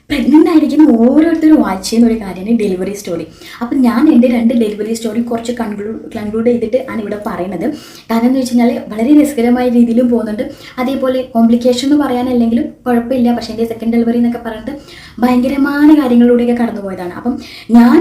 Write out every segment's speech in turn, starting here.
Pregnant ആയിരിക്കുന്ന ഓരോരുത്തരും watch ചെയ്യുന്ന ഒരു കാര്യമാണ് ഡെലിവറി സ്റ്റോറി. അപ്പം ഞാൻ എൻ്റെ 2 ഡെലിവറി സ്റ്റോറി കുറച്ച് കൺക്ലൂഡ് ചെയ്തിട്ട് ആണ് ഇവിടെ പറയുന്നത്. കാരണം എന്ന് വെച്ച് കഴിഞ്ഞാൽ വളരെ രസകരമായ രീതിയിലും പോകുന്നുണ്ട്, അതേപോലെ കോംപ്ലിക്കേഷൻ എന്ന് പറയാനല്ലെങ്കിലും കുഴപ്പമില്ല. പക്ഷേ എൻ്റെ സെക്കൻഡ് ഡെലിവറി എന്നൊക്കെ പറഞ്ഞിട്ട് ഭയങ്കരമായ കാര്യങ്ങളിലൂടെയൊക്കെ കടന്നു പോയതാണ്. അപ്പം ഞാൻ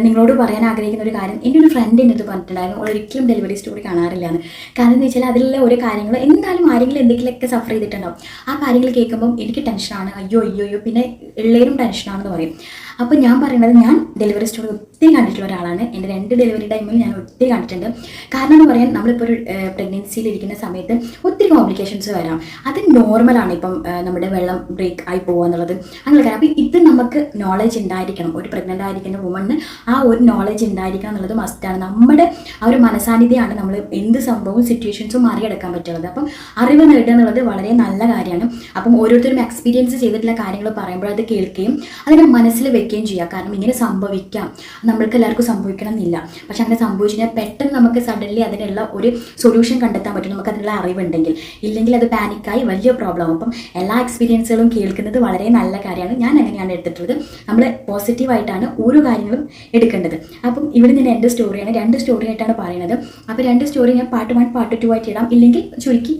നിങ്ങളോട് പറയാൻ ആഗ്രഹിക്കുന്ന ഒരു കാര്യം, എൻ്റെ ഒരു ഫ്രണ്ട് എൻ്റെ അടുത്ത് പറഞ്ഞിട്ടുണ്ടായിരുന്നു ഒരിക്കലും ഡെലിവറി സ്റ്റോറി കാണാറില്ല എന്ന്. കാരണം എന്ന് വെച്ചാൽ അതിലുള്ള ഓരോ കാര്യങ്ങൾ എന്തായാലും ആരെങ്കിലും എന്തെങ്കിലുമൊക്കെ സഫർ ചെയ്തിട്ടുണ്ടാവും. ആ കാര്യങ്ങൾ കേൾക്കുമ്പം എനിക്ക് ടെൻഷനാണ്, അയ്യോ അയ്യോ അയ്യോ, പിന്നെ ഉള്ളവരും ടെൻഷനാണെന്ന് പറയും. അപ്പോൾ ഞാൻ പറയുന്നത്, ഞാൻ ഡെലിവറി സ്റ്റോറി ഒത്തിരി കണ്ടിട്ടുള്ള ഒരാളാണ്. എൻ്റെ 2 ഡെലിവറി ടൈമിൽ ഞാൻ ഒത്തിരി കണ്ടിട്ടുണ്ട്. കാരണം എന്ന് പറയാൻ, നമ്മളിപ്പോൾ ഒരു പ്രഗ്നൻസിയിലിരിക്കുന്ന സമയത്ത് ഒത്തിരി കോംപ്ലിക്കേഷൻസ് വരാം. അത് നോർമലാണ്. ഇപ്പം നമ്മുടെ വെള്ളം ബ്രേക്ക് ആയി പോകുക എന്നുള്ളത് അങ്ങനെ. അപ്പോൾ ഇത് നമുക്ക് നോളജ് ഉണ്ടായിരിക്കണം. ഒരു പ്രഗ്നൻ്റ് ആയിരിക്കുന്ന വുമണിന് ആ ഒരു നോളജ് ഉണ്ടായിരിക്കണം എന്നുള്ളത് മസ്റ്റാണ്. നമ്മുടെ ആ ഒരു മനസാന്നിധ്യമാണ് നമ്മൾ എന്ത് സംഭവവും സിറ്റുവേഷൻസും മറികടക്കാൻ പറ്റുള്ളത്. അപ്പം അറിവ് നേടുക എന്നുള്ളത് വളരെ നല്ല കാര്യമാണ്. അപ്പം ഓരോരുത്തരും എക്സ്പീരിയൻസ് ചെയ്തിട്ടുള്ള കാര്യങ്ങൾ പറയുമ്പോൾ അത് കേൾക്കുകയും അതിനെ മനസ്സിൽ വെക്കുകയും ചെയ്യുക. കാരണം ഇങ്ങനെ സംഭവിക്കാം, നമ്മൾക്ക് എല്ലാവർക്കും സംഭവിക്കണം എന്നില്ല. പക്ഷെ അങ്ങനെ സംഭവിച്ചു കഴിഞ്ഞാൽ പെട്ടെന്ന് നമുക്ക് സഡൻലി അതിനുള്ള ഒരു സൊല്യൂഷൻ കണ്ടെത്താൻ പറ്റും, നമുക്ക് അതിനുള്ള അറിവുണ്ടെങ്കിൽ. ഇല്ലെങ്കിൽ അത് പാനിക്കായി വലിയ പ്രോബ്ലം ആവും. അപ്പം എല്ലാ എക്സ്പീരിയൻസുകളും കേൾക്കുന്നത് വളരെ നല്ല കാര്യമാണ്. ഞാൻ അങ്ങനെയാണ് എടുത്തിട്ടുള്ളത്. നമ്മൾ പോസിറ്റീവായിട്ടാണ് ഓരോ കാര്യങ്ങളും എടുക്കേണ്ടത്. അപ്പം ഇവിടെ ഞാൻ എൻ്റെ സ്റ്റോറിയാണ് 2 സ്റ്റോറി ആയിട്ടാണ് പറയുന്നത്. അപ്പോൾ 2 സ്റ്റോറി ഞാൻ പാർട്ട് 1 പാർട്ട് 2 ആയിട്ട് ഇടാം, ഇല്ലെങ്കിൽ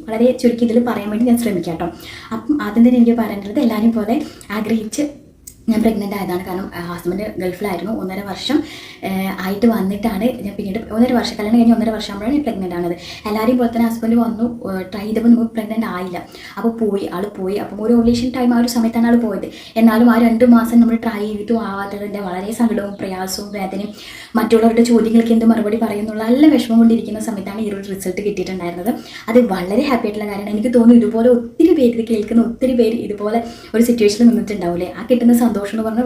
വളരെ ചുരുക്കി ഇതിൽ പറയാൻ വേണ്ടി ഞാൻ ശ്രമിക്കാം കേട്ടോ. അപ്പം ആദ്യം തന്നെ എനിക്ക് പറയാനുള്ളത്, എല്ലാവരും പോലെ ആഗ്രഹിച്ച് ഞാൻ പ്രഗ്നൻ്റ് ആയതാണ്. കാരണം ഹസ്ബൻഡ് ഗൾഫിലായിരുന്നു. 1.5 വർഷം ആയിട്ട് വന്നിട്ടാണ് ഞാൻ പിന്നീട് 1.5 വർഷം കല്യാണം കഴിഞ്ഞ് 1.5 വർഷമാകുമ്പോഴാണ് ഞാൻ പ്രഗ്നൻ്റ് ആണത്. എല്ലാവരെയും പോലെ തന്നെ ഹസ്ബൻഡ് വന്നു, ട്രൈ ചെയ്തപ്പോൾ നമുക്ക് പ്രഗ്നൻ്റ് ആയില്ല. അപ്പോൾ ആൾ പോയി. അപ്പം ഒരു ഓവുലേഷൻ ടൈം ആ ഒരു സമയത്താണ് ആൾ പോയത്. എന്നാലും ആ 2 മാസം നമ്മൾ ട്രൈ ചെയ്തിട്ടും ആവാത്തതിൻ്റെ വളരെ സങ്കടവും പ്രയാസവും വേദനയും മറ്റുള്ളവരുടെ ചോദ്യങ്ങൾക്ക് എന്ത് മറുപടി പറയുന്നുള്ള നല്ല വിഷമം കൊണ്ടിരിക്കുന്ന സമയത്താണ് ഈ ഒരു റിസൾട്ട് കിട്ടിയിട്ടുണ്ടായിരുന്നത്. അത് വളരെ ഹാപ്പി ആയിട്ടുള്ള കാര്യമാണ്. എനിക്ക് തോന്നുന്നു ഇതുപോലെ ഒത്തിരി പേര് ഇത് കേൾക്കുന്ന ഒത്തിരി പേര് ഇതുപോലെ ഒരു സിറ്റുവേഷനിൽ നിന്നിട്ടുണ്ടാവില്ലേ. ആ കിട്ടുന്ന സന്തോഷം എന്ന് പറഞ്ഞാൽ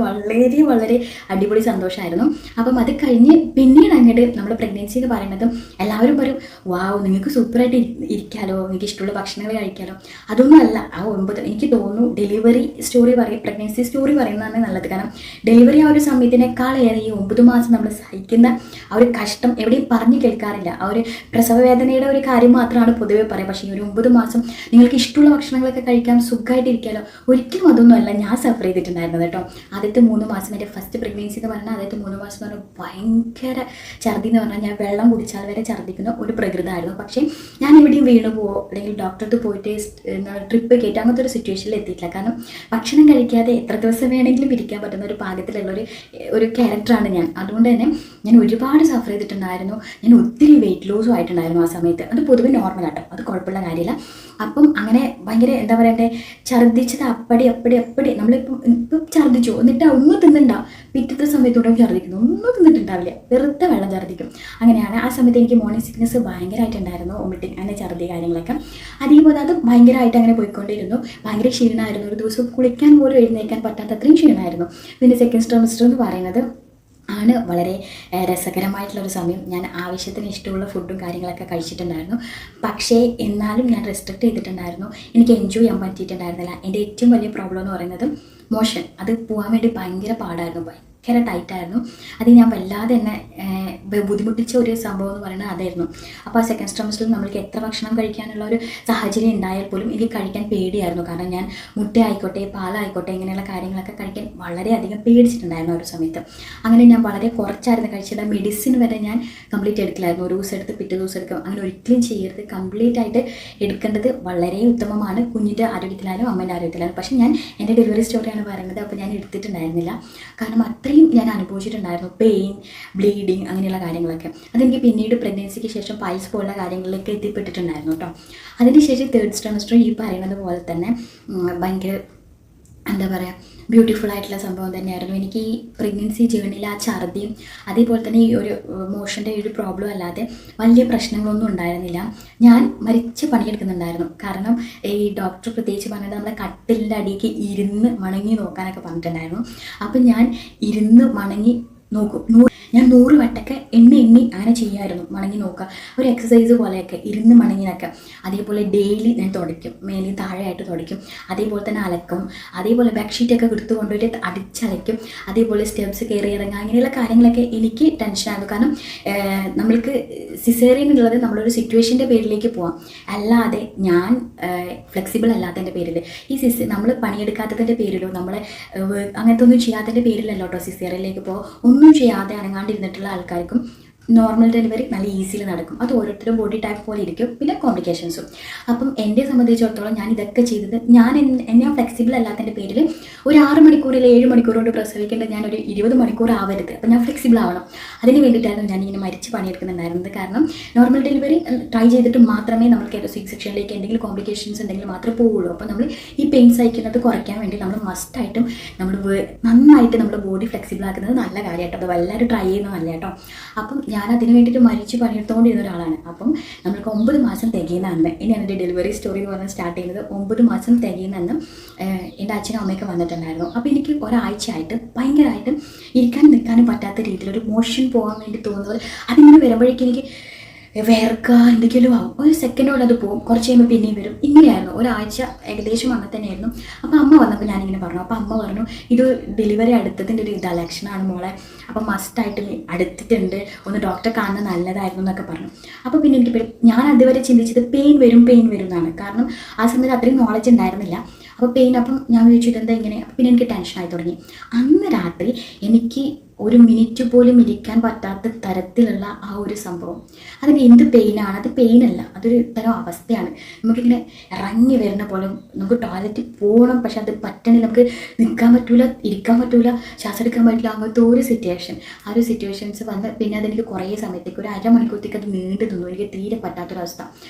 വളരെ അടിപൊളി സന്തോഷമായിരുന്നു. അപ്പം അത് കഴിഞ്ഞ് പിന്നീട് അങ്ങോട്ട് നമ്മുടെ പ്രഗ്നൻസി എന്ന് പറയുന്നത് എല്ലാവരും പറയും, വാവ് നിങ്ങൾക്ക് സൂപ്പറായിട്ട് ഇരിക്കാമല്ലോ, നിങ്ങൾക്ക് ഇഷ്ടമുള്ള ഭക്ഷണങ്ങൾ കഴിക്കാമല്ലോ. അതൊന്നും അല്ല. ആ 9, എനിക്ക് തോന്നുന്നു ഡെലിവറി സ്റ്റോറി പ്രഗ്നൻസി സ്റ്റോറി പറയുന്നതാണ് നല്ലത്. കാരണം ഡെലിവറി ആ ഒരു സമയത്തിനേക്കാളേറെ ഈ 9 മാസം നമ്മൾ സഹിക്കുന്ന ആ ഒരു കഷ്ടം എവിടെയും പറഞ്ഞു കേൾക്കാറില്ല. ആ ഒരു പ്രസവ വേദനയുടെ ഒരു കാര്യം മാത്രമാണ് പൊതുവെ പറയുക. പക്ഷേ ഈ ഒരു 9 മാസം നിങ്ങൾക്ക് ഇഷ്ടമുള്ള ഭക്ഷണങ്ങളൊക്കെ കഴിക്കാം, സുഖമായിട്ടിരിക്കാമല്ലോ. ഒരിക്കലും അതൊന്നും അല്ല ഞാൻ സഫർ ചെയ്തിട്ടുണ്ടായിരുന്നത് കേട്ടോ. ആദ്യത്തെ 3 മാസം, എൻ്റെ ഫസ്റ്റ് പ്രഗ്നൻസി എന്ന് പറഞ്ഞാൽ ആദ്യത്തെ 3 മാസം എന്ന് പറഞ്ഞാൽ ഭയങ്കര ഛർദി എന്ന് പറഞ്ഞാൽ ഞാൻ വെള്ളം കുടിച്ചാൽ വരെ ഛർദ്ദിക്കുന്ന ഒരു പ്രകൃതമായിരുന്നു. പക്ഷേ ഞാൻ എവിടെയും വീണ് പോവോ അല്ലെങ്കിൽ ഡോക്ടർക്ക് പോയിട്ട് ട്രിപ്പ് കയറ്റി അങ്ങനത്തെ ഒരു സിറ്റുവേഷനിൽ എത്തിയിട്ടില്ല. കാരണം ഭക്ഷണം കഴിക്കാതെ എത്ര ദിവസം വേണമെങ്കിലും ഇരിക്കാൻ പറ്റുന്ന ഒരു പാകത്തിലുള്ള ഒരു ക്യാരക്ടറാണ് ഞാൻ. അതുകൊണ്ട് തന്നെ ഞാൻ ഒരുപാട് സഫർ ചെയ്തിട്ടുണ്ടായിരുന്നു. ഞാൻ ഒത്തിരി വെയിറ്റ് ലോസും ആയിട്ടുണ്ടായിരുന്നു ആ സമയത്ത്. അത് പൊതുവെ നോർമലാട്ടോ, അത് കുഴപ്പമുള്ള കാര്യമില്ല. അപ്പം അങ്ങനെ ഭയങ്കര എന്താ പറയണ്ടേ, ഛർദ്ദിച്ചത് അപ്പടി നമ്മളിപ്പം ഛർദ്ദിച്ചു എന്നിട്ട് ഒന്നും തിന്നുണ്ടാവും, പിറ്റത്തെ സമയത്തോടെ ഛർദ്ദിക്കുന്നു, ഒന്നും തിന്നിട്ടുണ്ടാവില്ല, വെറുതെ വെള്ളം ഛർദ്ദിക്കും. അങ്ങനെയാണ് ആ സമയത്ത് എനിക്ക് മോർണിംഗ് സിക്നസ് ഭയങ്കരമായിട്ടുണ്ടായിരുന്നു, വോമിറ്റിങ് അങ്ങനെ ഛർദ്ദി കാര്യങ്ങളൊക്കെ. അതേപോലെ അത് ഭയങ്കരമായിട്ട് അങ്ങനെ പോയിക്കൊണ്ടിരുന്നു. ഭയങ്കര ക്ഷീണമായിരുന്നു. ഒരു ദിവസം കുളിക്കാൻ പോലും എഴുന്നേൽക്കാൻ പറ്റാത്ത അത്രയും ക്ഷീണമായിരുന്നു. പിന്നെ സെക്കൻഡ് ട്രൈമസ്റ്റർ എന്ന് പറയുന്നത് ആണ് വളരെ രസകരമായിട്ടുള്ളൊരു സമയം. ഞാൻ ആവശ്യത്തിന് ഇഷ്ടമുള്ള ഫുഡും കാര്യങ്ങളൊക്കെ കഴിച്ചിട്ടുണ്ടായിരുന്നു. പക്ഷേ എന്നാലും ഞാൻ റെസ്ട്രിക്റ്റ് ചെയ്തിട്ടുണ്ടായിരുന്നു. എനിക്ക് എൻജോയ് ചെയ്യാൻ പറ്റിയിട്ടുണ്ടായിരുന്നില്ല. എൻ്റെ ഏറ്റവും വലിയ പ്രോബ്ലം എന്ന് പറയുന്നത് മോഷൻ. അത് പോകാൻ വേണ്ടി ഭയങ്കര പാടായിരുന്നു, ഭയങ്കര ടൈറ്റായിരുന്നു. അത് ഞാൻ വല്ലാതെ എന്നെ ബുദ്ധിമുട്ടിച്ച ഒരു സംഭവം എന്ന് പറയുന്നത് അതായിരുന്നു. അപ്പോൾ ആ സെക്കൻഡ് ട്രൈമസ്റ്ററിൽ നമ്മൾക്ക് എത്ര ഭക്ഷണം കഴിക്കാനുള്ള ഒരു സാഹചര്യം ഉണ്ടായാൽ പോലും എനിക്ക് കഴിക്കാൻ പേടിയായിരുന്നു. കാരണം ഞാൻ മുട്ട ആയിക്കോട്ടെ പാലായിക്കോട്ടെ ഇങ്ങനെയുള്ള കാര്യങ്ങളൊക്കെ കഴിക്കാൻ വളരെയധികം പേടിച്ചിട്ടുണ്ടായിരുന്നു ഒരു സമയത്ത്. അങ്ങനെ ഞാൻ വളരെ കുറച്ചായിരുന്നു കഴിച്ചത്. മെഡിസിൻ വരെ ഞാൻ കംപ്ലീറ്റ് എടുക്കില്ലായിരുന്നു. ഒരു ദിവസം എടുത്ത് പിറ്റേ ദിവസം എടുക്കും, അങ്ങനെ ഒരിക്കലും ചെയ്യരുത്. കംപ്ലീറ്റ് ആയിട്ട് എടുക്കേണ്ടത് വളരെ ഉത്തമമാണ്, കുഞ്ഞിൻ്റെ ആരോഗ്യത്തിലായാലും അമ്മേൻ്റെ ആരോഗ്യത്തിലായാലും. പക്ഷേ ഞാൻ എൻ്റെ ഡെലിവറി സ്റ്റോറിയാണ് പറയുന്നത്. അപ്പോൾ ഞാൻ എടുത്തിട്ടുണ്ടായിരുന്നില്ല. കാരണം അത്രയും ഞാൻ അനുഭവിച്ചിട്ടുണ്ടായിരുന്നു, പെയിൻ, ബ്ലീഡിങ് അങ്ങനെയുള്ള കാര്യങ്ങളൊക്കെ. അതെനിക്ക് പിന്നീട് പ്രഗ്നൻസിക്ക് ശേഷം പൈൽസ് പോലുള്ള കാര്യങ്ങളിലേക്ക് എത്തിപ്പെട്ടിട്ടുണ്ടായിരുന്നു കേട്ടോ. അതിനുശേഷം തേർഡ് ട്രൈമസ്റ്റർ ഈ പറയുന്നത് പോലെ തന്നെ ഭയങ്കര എന്താ പറയുക ബ്യൂട്ടിഫുൾ ആയിട്ടുള്ള സംഭവം തന്നെയായിരുന്നു. എനിക്ക് ഈ പ്രഗ്നൻസി ജേർണിയിൽ ആ ഛർദിയും അതേപോലെ തന്നെ ഈ ഒരു മോഷൻ്റെ ഒരു പ്രോബ്ലം അല്ലാതെ വലിയ പ്രശ്നങ്ങളൊന്നും ഉണ്ടായിരുന്നില്ല. ഞാൻ മരിച്ച് പണിയെടുക്കുന്നുണ്ടായിരുന്നു. കാരണം ഈ ഡോക്ടർ പ്രത്യേകിച്ച് പറഞ്ഞത് നമ്മളെ കട്ടിലിൻ്റെ അടിയിലേക്ക് ഇരുന്ന് മണങ്ങി നോക്കാനൊക്കെ പറഞ്ഞിട്ടുണ്ടായിരുന്നു. അപ്പം ഞാൻ ഇരുന്ന് മണങ്ങി നോക്കും. ഞാൻ 100 വട്ടമൊക്കെ എണ്ണി അങ്ങനെ ചെയ്യുമായിരുന്നു. മണങ്ങി നോക്കുക, ഒരു എക്സസൈസ് പോലെയൊക്കെ ഇരുന്ന് മണങ്ങിനൊക്കെ. അതേപോലെ ഡെയിലി ഞാൻ തുടയ്ക്കും, മേലിൽ താഴെയായിട്ട് തുടയ്ക്കും. അതേപോലെ തന്നെ അലക്കും, അതേപോലെ ബെഡ്ഷീറ്റൊക്കെ എടുത്ത് കൊണ്ടുപോയിട്ട് അടിച്ചലയ്ക്കും. അതേപോലെ സ്റ്റെപ്സ് കയറി ഇറങ്ങുക, അങ്ങനെയുള്ള കാര്യങ്ങളൊക്കെ എനിക്ക് ടെൻഷനായിരുന്നു. കാരണം നമ്മൾക്ക് സിസേറിയൻ ഉള്ളത് നമ്മളൊരു സിറ്റുവേഷൻ്റെ പേരിലേക്ക് പോവാം, അല്ലാതെ ഞാൻ ഫ്ലെക്സിബിൾ അല്ലാത്തതിൻ്റെ പേരിൽ നമ്മൾ പണിയെടുക്കാത്തതിൻ്റെ പേരിലോ നമ്മളെ അങ്ങനത്തെ ഒന്നും ചെയ്യാത്തതിൻ്റെ പേരിലല്ലോ കേട്ടോ സിസേറിയനിലേക്ക് പോകാം. ഒന്നും ചെയ്യാതെ അനങ്ങാണ്ടിരുന്നിട്ടുള്ള ആൾക്കാർക്കും നോർമൽ ഡെലിവറി നല്ല ഈസിയിൽ നടക്കും. അത് ഓരോരുത്തരും ബോഡി ടൈപ്പ് പോലെ ഇരിക്കും, പിന്നെ കോംപ്ലിക്കേഷൻസും. അപ്പം എന്നെ സംബന്ധിച്ചിടത്തോളം ഞാൻ ഇതൊക്കെ ചെയ്തത് ഞാൻ ഫ്ലെക്സിബിൾ അല്ലാത്തതിൻ്റെ പേരിൽ ഒരു 6 മണിക്കൂറിൽ 7 മണിക്കൂർ കൊണ്ട് പ്രസവിക്കേണ്ടത് ഞാനൊരു 20 മണിക്കൂർ ആവരുത്. അപ്പം ഞാൻ ഫ്ലെക്സിബിൾ ആവണം. അതിന് വേണ്ടിയിട്ടായിരുന്നു ഞാനിങ്ങനെ മരിച്ച് പണിയെടുക്കുന്നുണ്ടായിരുന്നത്. കാരണം നോർമൽ ഡെലിവറി ട്രൈ ചെയ്തിട്ട് മാത്രമേ നമുക്ക് സി സെക്ഷനിലേക്ക് എന്തെങ്കിലും കോംപ്ലിക്കേഷൻസ് ഉണ്ടെങ്കിൽ മാത്രമേ പോവുള്ളൂ. അപ്പോൾ നമ്മൾ ഈ പെയിൻ സഹിക്കുന്നത് കുറയ്ക്കാൻ വേണ്ടി നമ്മൾ മസ്റ്റായിട്ടും നന്നായിട്ട് നമ്മുടെ ബോഡി ഫ്ലെക്സിബിൾ ആക്കുന്നത് നല്ല കാര്യമായിട്ടോ. അത് എല്ലാവരും ട്രൈ ചെയ്യുന്നത് നല്ല കേട്ടോ. അപ്പം ഞാൻ അതിന് വേണ്ടിയിട്ട് മരിച്ച് പണിയെടുത്തുകൊണ്ടിരുന്ന ഒരാളാണ്. അപ്പം നമ്മൾക്ക് 9 മാസം തികയുന്ന അന്ന്, ഇനി എൻ്റെ ഡെലിവറി സ്റ്റോറി എന്ന് പറഞ്ഞാൽ സ്റ്റാർട്ട് ചെയ്യുന്നത് 9 മാസം തികയുന്ന അന്ന് എൻ്റെ അച്ഛനും അമ്മയൊക്കെ വന്നിട്ടുണ്ടായിരുന്നു. അപ്പോൾ എനിക്ക് ഒരാഴ്ചയായിട്ട് ഭയങ്കരമായിട്ട് ഇരിക്കാനും നിൽക്കാനും പറ്റാത്ത രീതിയിൽ ഒരു മോഷൻ പോകാൻ വേണ്ടി തോന്നുന്നത്, അതിങ്ങനെ വരുമ്പോഴേക്കും എനിക്ക് വേർക്കുക എന്തെങ്കിലും ആവും. ഒരു സെക്കൻഡോടെ അത് പോകും, കുറച്ച് കഴിയുമ്പോൾ പിന്നെയും വരും. ഇങ്ങനെയായിരുന്നു ഒരാഴ്ച ഏകദേശം അങ്ങനെ തന്നെയായിരുന്നു. അപ്പോൾ അമ്മ വന്നപ്പോൾ ഞാനിങ്ങനെ പറഞ്ഞു. അപ്പോൾ അമ്മ പറഞ്ഞു, ഇത് ഡെലിവറി അടുത്തതിൻ്റെ ഒരു ലക്ഷണമാണ് മോളെ, അപ്പം മസ്റ്റായിട്ട് അടുത്തിട്ടുണ്ട്, ഒന്ന് ഡോക്ടറെ കാണുന്നത് നല്ലതായിരുന്നു എന്നൊക്കെ പറഞ്ഞു. അപ്പോൾ പിന്നെ എനിക്ക് ഞാൻ അതുവരെ ചിന്തിച്ചത് പെയിൻ വരും എന്നാണ്. കാരണം ആ സമയത്ത് അത്രയും നോളജ് ഉണ്ടായിരുന്നില്ല. അപ്പോൾ അപ്പം ഞാൻ വിചാരിച്ചു ഇതെന്താ ഇങ്ങനെ. അപ്പോൾ പിന്നെ എനിക്ക് ടെൻഷനായി തുടങ്ങി. അന്ന് രാത്രി എനിക്ക് ഒരു മിനിറ്റ് പോലും ഇരിക്കാൻ പറ്റാത്ത തരത്തിലുള്ള ആ ഒരു സംഭവം, അതിന് എന്ത് പെയിനാണ്? അത് പെയിനല്ല, അതൊരു തരം അവസ്ഥയാണ്. നമുക്കിങ്ങനെ ഇറങ്ങി വരുന്ന പോലെ, നമുക്ക് ടോയ്ലറ്റിൽ പോകണം, പക്ഷെ അത് പറ്റണില്ല, നമുക്ക് നിൽക്കാൻ പറ്റൂല, ഇരിക്കാൻ പറ്റൂല, ശ്വാസം എടുക്കാൻ പറ്റില്ല, അങ്ങനത്തെ ഒരു സിറ്റുവേഷൻ. ആ ഒരു സിറ്റുവേഷൻസ് വന്ന് പിന്നെ അതെനിക്ക് കുറേ സമയത്തേക്ക് ഒരു 1/2 മണിക്കൂറത്തേക്ക് അത് നീണ്ടു നിന്നു. എനിക്ക് തീരെ പറ്റാത്തൊരവസ്ഥ.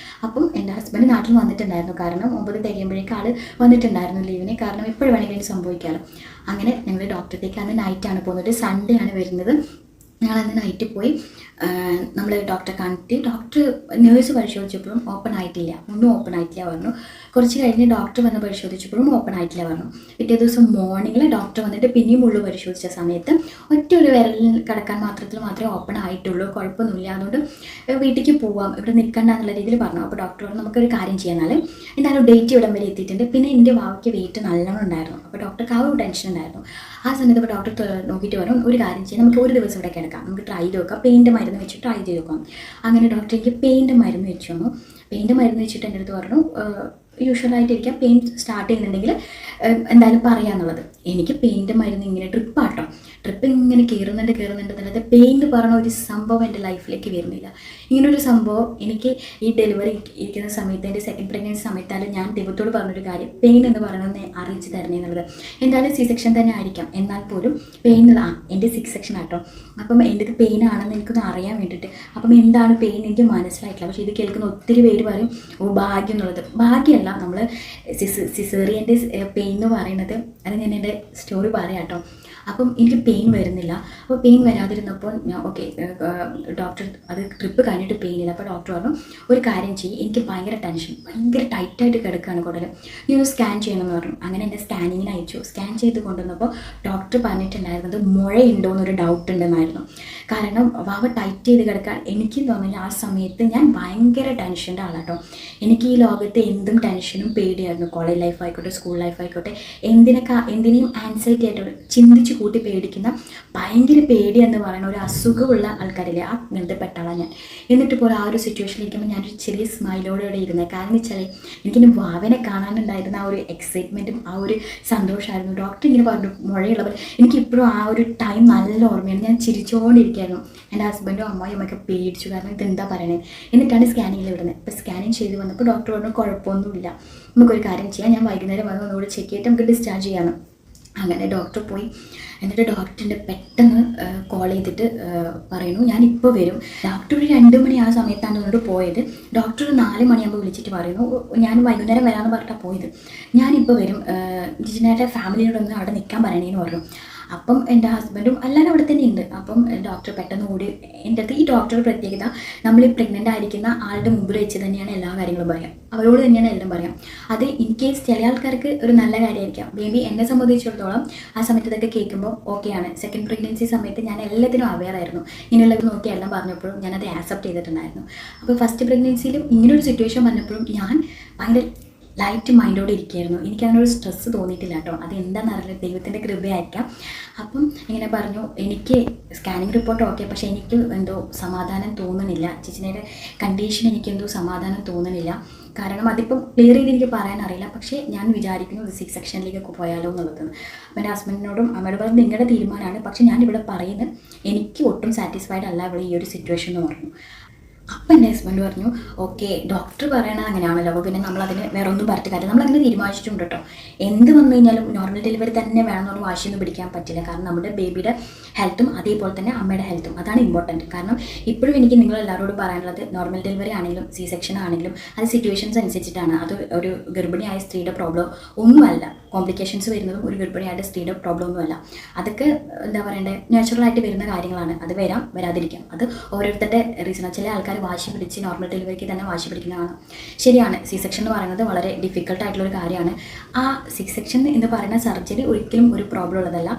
അപ്പം എൻ്റെ ഹസ്ബൻഡ് നാട്ടിൽ വന്നിട്ടുണ്ടായിരുന്നു. കാരണം 9 തികയുമ്പോഴേക്ക് ആൾ വന്നിട്ടുണ്ടായിരുന്നു ലീവിന്. കാരണം എപ്പോഴും വേണമെങ്കിലും സംഭവിക്കാമല്ലോ. അങ്ങനെ ഞങ്ങൾ ഡോക്ടറത്തേക്ക് അന്ന് നൈറ്റാണ് പോകുന്നത്, സൺഡേ ആണ് വരുന്നത്. ഞങ്ങളന്ന് നൈറ്റ് പോയി നമ്മൾ ഡോക്ടറെ കാണിച്ച്, നേഴ്സ് പരിശോധിച്ചപ്പോഴും ഓപ്പൺ ആയിട്ടില്ല, ഒന്നും ഓപ്പൺ ആയിട്ടില്ല പറഞ്ഞു. കുറച്ച് കഴിഞ്ഞ് ഡോക്ടർ വന്ന് പരിശോധിച്ചപ്പോഴും ഓപ്പൺ ആയിട്ടില്ല പറഞ്ഞു. പിറ്റേ ദിവസം മോർണിംഗിൽ ഡോക്ടർ വന്നിട്ട് പിന്നെയും ഉള്ളു പരിശോധിച്ച സമയത്ത് ഒറ്റ ഒരു വിരലിൽ കിടക്കാൻ മാത്രമേ ഓപ്പൺ ആയിട്ടുള്ളൂ, കുഴപ്പമൊന്നുമില്ല, അതുകൊണ്ട് വീട്ടിലേക്ക് പോവാം, ഇവിടെ നിൽക്കണ്ട എന്നുള്ള രീതിയിൽ പറഞ്ഞു. അപ്പോൾ ഡോക്ടർ പറഞ്ഞു നമുക്കൊരു കാര്യം ചെയ്യാന്നാൽ, എന്തായാലും ഡേറ്റ് ഇവിടം വരെ എത്തിയിട്ടുണ്ട്. പിന്നെ എൻ്റെ വാവയ്ക്ക് വെയിറ്റ് നല്ലോണം ഉണ്ടായിരുന്നു. അപ്പോൾ ഡോക്ടർക്ക് ആ ഒരു ടെൻഷൻ ഉണ്ടായിരുന്നു. ആ സമയത്ത് ഇപ്പോൾ ഡോക്ടർ നോക്കിയിട്ട് പറഞ്ഞു ഒരു കാര്യം ചെയ്യാം, നമുക്ക് ഒരു ദിവസം ഇവിടെ കിടക്കാം, നമുക്ക് ട്രൈ ചെയ്ത് നോക്കാം, പെയിൻ്റെ മരുന്ന് വെച്ച് ട്രൈ ചെയ്ത് നോക്കാം. അങ്ങനെ ഡോക്ടർ എനിക്ക് പെയിൻ്റെ മരുന്ന് വെച്ച് തന്നു. പെയിൻ്റെ മരുന്ന് വെച്ചിട്ട് എൻ്റെ അടുത്ത് പറഞ്ഞു യൂഷ്വലായിട്ടിരിക്കാം, പെയിൻ സ്റ്റാർട്ട് ചെയ്യുന്നുണ്ടെങ്കിൽ എന്തായാലും പറയാന്നുള്ളത്. എനിക്ക് പെയിൻ്റെ മരുന്ന് ഇങ്ങനെ ട്രിപ്പ് ഇങ്ങനെ കയറുന്നുണ്ട് അല്ലാതെ പെയിൻ എന്ന് പറഞ്ഞ ഒരു സംഭവം എൻ്റെ ലൈഫിലേക്ക് വരുന്നില്ല. ഇങ്ങനൊരു സംഭവം എനിക്ക് ഈ ഡെലിവറി ഇരിക്കുന്ന സമയത്ത്, എൻ്റെ സെക്കൻഡ് പ്രഗ്നൻസി സമയത്തായാലും ഞാൻ ദൈവത്തോട് പറഞ്ഞൊരു കാര്യം, പെയിൻ എന്ന് പറയണമെന്ന് അറിയിച്ച് തരണേ എന്നുള്ളത്. എന്തായാലും സി സെക്ഷൻ തന്നെ ആയിരിക്കാം, എന്നാൽ പോലും പെയിൻ എൻ്റെ 6 സെക്ഷൻ ആട്ടോ. അപ്പം എൻ്റെ പെയിൻ ആണെന്ന് എനിക്കൊന്ന് അറിയാൻ വേണ്ടിയിട്ട്, അപ്പം എന്താണ് പെയിൻ എനിക്ക് മനസ്സിലായിട്ടില്ല. പക്ഷേ ഇത് കേൾക്കുന്ന ഒത്തിരി പേര് പറയും ഭാഗ്യം എന്നുള്ളത്. ഭാഗ്യമല്ല, നമ്മൾ സിസേറിയൻ്റെ പെയിൻ എന്ന് പറയുന്നത്, അത് ഞാൻ എൻ്റെ സ്റ്റോറി പറയാം കേട്ടോ. അപ്പം എനിക്ക് പെയിൻ വരുന്നില്ല. അപ്പോൾ പെയിൻ വരാതിരുന്നപ്പോൾ ഞാൻ ഡോക്ടർ അത് ട്രിപ്പ് കഴിഞ്ഞിട്ട് പെയിൻ ഇല്ല. അപ്പോൾ ഡോക്ടർ പറഞ്ഞു ഒരു കാര്യം ചെയ്യും, എനിക്ക് ഭയങ്കര ടെൻഷൻ, ഭയങ്കര ടൈറ്റായിട്ട് കിടക്കുകയാണ് കുടൽ, നീ ഒന്ന് സ്കാൻ ചെയ്യണമെന്ന് പറഞ്ഞു. അങ്ങനെ എൻ്റെ സ്കാനിങ്ങിന് അയച്ചു. സ്കാൻ ചെയ്ത് കൊണ്ടുവന്നപ്പോൾ ഡോക്ടർ പറഞ്ഞിട്ടുണ്ടായിരുന്നത് മുഴയുണ്ടോ എന്നൊരു ഡൗട്ട് ഉണ്ടെന്നായിരുന്നു. കാരണം വാവ ടൈറ്റ് ചെയ്ത് കിടക്കാൻ എനിക്കും തോന്നില്ല. ആ സമയത്ത് ഞാൻ ഭയങ്കര ടെൻഷൻ്റെ ആളാട്ടോ. എനിക്ക് ഈ ലോകത്തെ എന്തും ടെൻഷനും പേടിയായിരുന്നു. കോളേജ് ലൈഫ് ആയിക്കോട്ടെ, സ്കൂൾ ലൈഫ് ആയിക്കോട്ടെ, എന്തിനേയും ആൻസൈറ്റി ആയിട്ട് ചിന്തിച്ച് കൂട്ടി പേടിക്കുന്ന, ഭയങ്കര പേടി എന്ന് പറയുന്ന ഒരു അസുഖമുള്ള ആൾക്കാരില്ലേ, ആ ബന്ധപ്പെട്ട ആളാണ് ഞാൻ. എന്നിട്ട് പോലും ആ ഒരു സിറ്റുവേഷനിലിരിക്കുമ്പോൾ ഞാനൊരു ചെറിയ സ്മൈലോടെ ഇരുന്നത്. കാരണം വെച്ചാൽ എനിക്കിനി വാവനെ കാണാനുണ്ടായിരുന്ന ആ ഒരു എക്സൈറ്റ്മെൻറ്റും ആ ഒരു സന്തോഷമായിരുന്നു. ഡോക്ടർ ഇങ്ങനെ പറഞ്ഞു മുഴയുള്ളവർ, എനിക്കിപ്പോഴും ആ ഒരു ടൈം നല്ല ഓർമ്മയാണ്. ഞാൻ ചിരിച്ചുകൊണ്ടിരിക്കുകയായിരുന്നു. എൻ്റെ ഹസ്ബൻഡും അമ്മയൊക്കെ പേടിച്ചു, കാരണം ഇതെന്താ പറയണേ. എന്നിട്ടാണ് സ്കാനിങ്ങിൽ വിടുന്നത്. ഇപ്പോൾ സ്കാനിങ് ചെയ്ത് വന്നപ്പോൾ ഡോക്ടർ പറഞ്ഞു കുഴപ്പമൊന്നുമില്ല, നമുക്കൊരു കാര്യം ചെയ്യാം, ഞാൻ വൈകുന്നേരം വന്ന് ഒന്നുകൂടി ചെക്ക് ചെയ്തിട്ട് നമുക്ക് ഡിസ്ചാർജ് ചെയ്യാമെന്ന്. അങ്ങനെ ഡോക്ടർ പോയി. എന്നിട്ട് ഡോക്ടറിൻ്റെ പെട്ടെന്ന് കോൾ ചെയ്തിട്ട് പറയുന്നു ഞാനിപ്പോൾ വരും. ഡോക്ടർ ഒരു 2 മണി ആ സമയത്താണ് കൊണ്ട് പോയത്. ഡോക്ടർ 4 മണിയാകുമ്പോൾ വിളിച്ചിട്ട് പറയുന്നു ഞാൻ വൈകുന്നേരം വരാമെന്ന് പറഞ്ഞിട്ടാണ് പോയത്. ഞാനിപ്പോൾ വരും, ജിജിനേട്ടൻ്റെ ഫാമിലിയോടൊന്ന് അവിടെ നിൽക്കാൻ പറയണേന്ന് പറഞ്ഞു. അപ്പം എൻ്റെ ഹസ്ബൻഡും എല്ലാവരും അവിടെ തന്നെ ഉണ്ട്. അപ്പം ഡോക്ടർ പെട്ടെന്ന് ഓടി എൻ്റെ അടുത്ത്, ഈ ഡോക്ടറുടെ പ്രത്യേകത നമ്മൾ ഈ പ്രഗ്നൻ്റ് ആയിരിക്കുന്ന ആളുടെ മുമ്പിൽ വെച്ച് തന്നെയാണ് എല്ലാ കാര്യങ്ങളും പറയാം, അവരോട് തന്നെയാണ് എല്ലാം പറയാം. അത് ഇൻ കേസ് ചില ആൾക്കാർക്ക് ഒരു നല്ല കാര്യമായിരിക്കാം. ബേബി എന്നെ സംബന്ധിച്ചിടത്തോളം ആ സമയത്ത് ഇതൊക്കെ കേൾക്കുമ്പോൾ ഓക്കെയാണ്. സെക്കൻഡ് പ്രഗ്നൻസി സമയത്ത് ഞാൻ എല്ലാത്തിനും അവെയർ ആയിരുന്നു. ഇങ്ങനെയുള്ളത് നോക്കി എല്ലാം പറഞ്ഞപ്പോഴും ഞാനത് ആക്സെപ്റ്റ് ചെയ്തിട്ടുണ്ടായിരുന്നു. അപ്പോൾ ഫസ്റ്റ് പ്രഗ്നൻസിയിലും ഇങ്ങനൊരു സിറ്റുവേഷൻ വന്നപ്പോഴും ഞാൻ ഭയങ്കര ലൈറ്റ് മൈൻഡോടെ ഇരിക്കുകയായിരുന്നു. എനിക്കങ്ങനെ ഒരു സ്ട്രെസ്സ് തോന്നിയിട്ടില്ല കേട്ടോ. അത് എന്താണെന്ന് അറിയില്ല, ദൈവത്തിൻ്റെ കൃപയായിരിക്കാം. അപ്പം ഇങ്ങനെ പറഞ്ഞു, എനിക്ക് സ്കാനിങ് റിപ്പോർട്ട് ഓക്കെ, പക്ഷേ എനിക്ക് എന്തോ സമാധാനം തോന്നുന്നില്ല. ചേച്ചിയുടെ കണ്ടീഷൻ എനിക്കെന്തോ സമാധാനം തോന്നുന്നില്ല. കാരണം അതിപ്പം ക്ലിയർ ചെയ്ത് എനിക്ക് പറയാൻ അറിയില്ല. പക്ഷേ ഞാൻ വിചാരിക്കുന്നു ഒരു സിക്സ് സെക്ഷനിലേക്കൊക്കെ പോയാലോ എന്നുള്ളത്. അപ്പം എൻ്റെ ഹസ്ബൻഡിനോടും അമ്മയോട് പറഞ്ഞ് നിങ്ങളുടെ തീരുമാനമാണ്, പക്ഷേ ഞാനിവിടെ പറയുന്നത് എനിക്ക് ഒട്ടും സാറ്റിസ്ഫൈഡ് അല്ല ഇവിടെ ഈ ഒരു സിറ്റുവേഷൻ എന്ന് പറഞ്ഞു. അപ്പം എൻ്റെ ഹസ്ബൻഡ് പറഞ്ഞു ഓക്കെ, ഡോക്ടർ പറയണത് അങ്ങനെയാണല്ലോ, അപ്പോൾ പിന്നെ നമ്മളതിന് വേറെ ഒന്നും പറഞ്ഞിട്ട് കാര്യം, നമ്മളങ്ങനെ തീരുമാനിച്ചിട്ടുണ്ട് കേട്ടോ. എന്ത് വന്നു കഴിഞ്ഞാലും നോർമൽ ഡെലിവറി തന്നെ വേണമെന്നുള്ള വാശിയൊന്നും പിടിക്കാൻ പറ്റില്ല. കാരണം നമ്മുടെ ബേബിയുടെ ഹെൽത്തും അതേപോലെ തന്നെ അമ്മയുടെ ഹെൽത്തും അതാണ് ഇമ്പോർട്ടൻറ്റ്. കാരണം ഇപ്പോഴും എനിക്ക് നിങ്ങളെല്ലാവരോടും പറയാനുള്ളത് നോർമൽ ഡെലിവറി ആണെങ്കിലും സി സെക്ഷൻ ആണെങ്കിലും അത് സിറ്റുവേഷൻസ് അനുസരിച്ചിട്ടാണ്. അത് ഒരു ഗർഭിണിയായ സ്ത്രീയുടെ പ്രോബ്ലം ഒന്നുമല്ല. കോംപ്ലിക്കേഷൻസ് വരുന്നതും ഒരു ഗർഭിണിയായിട്ട് സ്ത്രീയുടെ പ്രോബ്ലം ഒന്നുമല്ല. അതൊക്കെ എന്താ പറയണ്ടേ, നാച്ചുറലായിട്ട് വരുന്ന കാര്യങ്ങളാണ്. അത് വരാം, വരാതിരിക്കാം. അത് ഓരോരുത്തരുടെ റീസൺ. ചില ആൾക്കാർ വാശി പിടിച്ച് നോർമൽ ഡെലിവറിക്ക് തന്നെ വാശി പിടിക്കുന്നതാണ്. ശരിയാണ്, സി സെക്ഷൻ എന്ന് പറയുന്നത് വളരെ ഡിഫിക്കൽട്ടായിട്ടുള്ളൊരു കാര്യമാണ്. ആ സി സെക്ഷൻ എന്ന് പറയുന്ന സർജറി ഒരിക്കലും ഒരു പ്രോബ്ലം ഉള്ളതല്ല.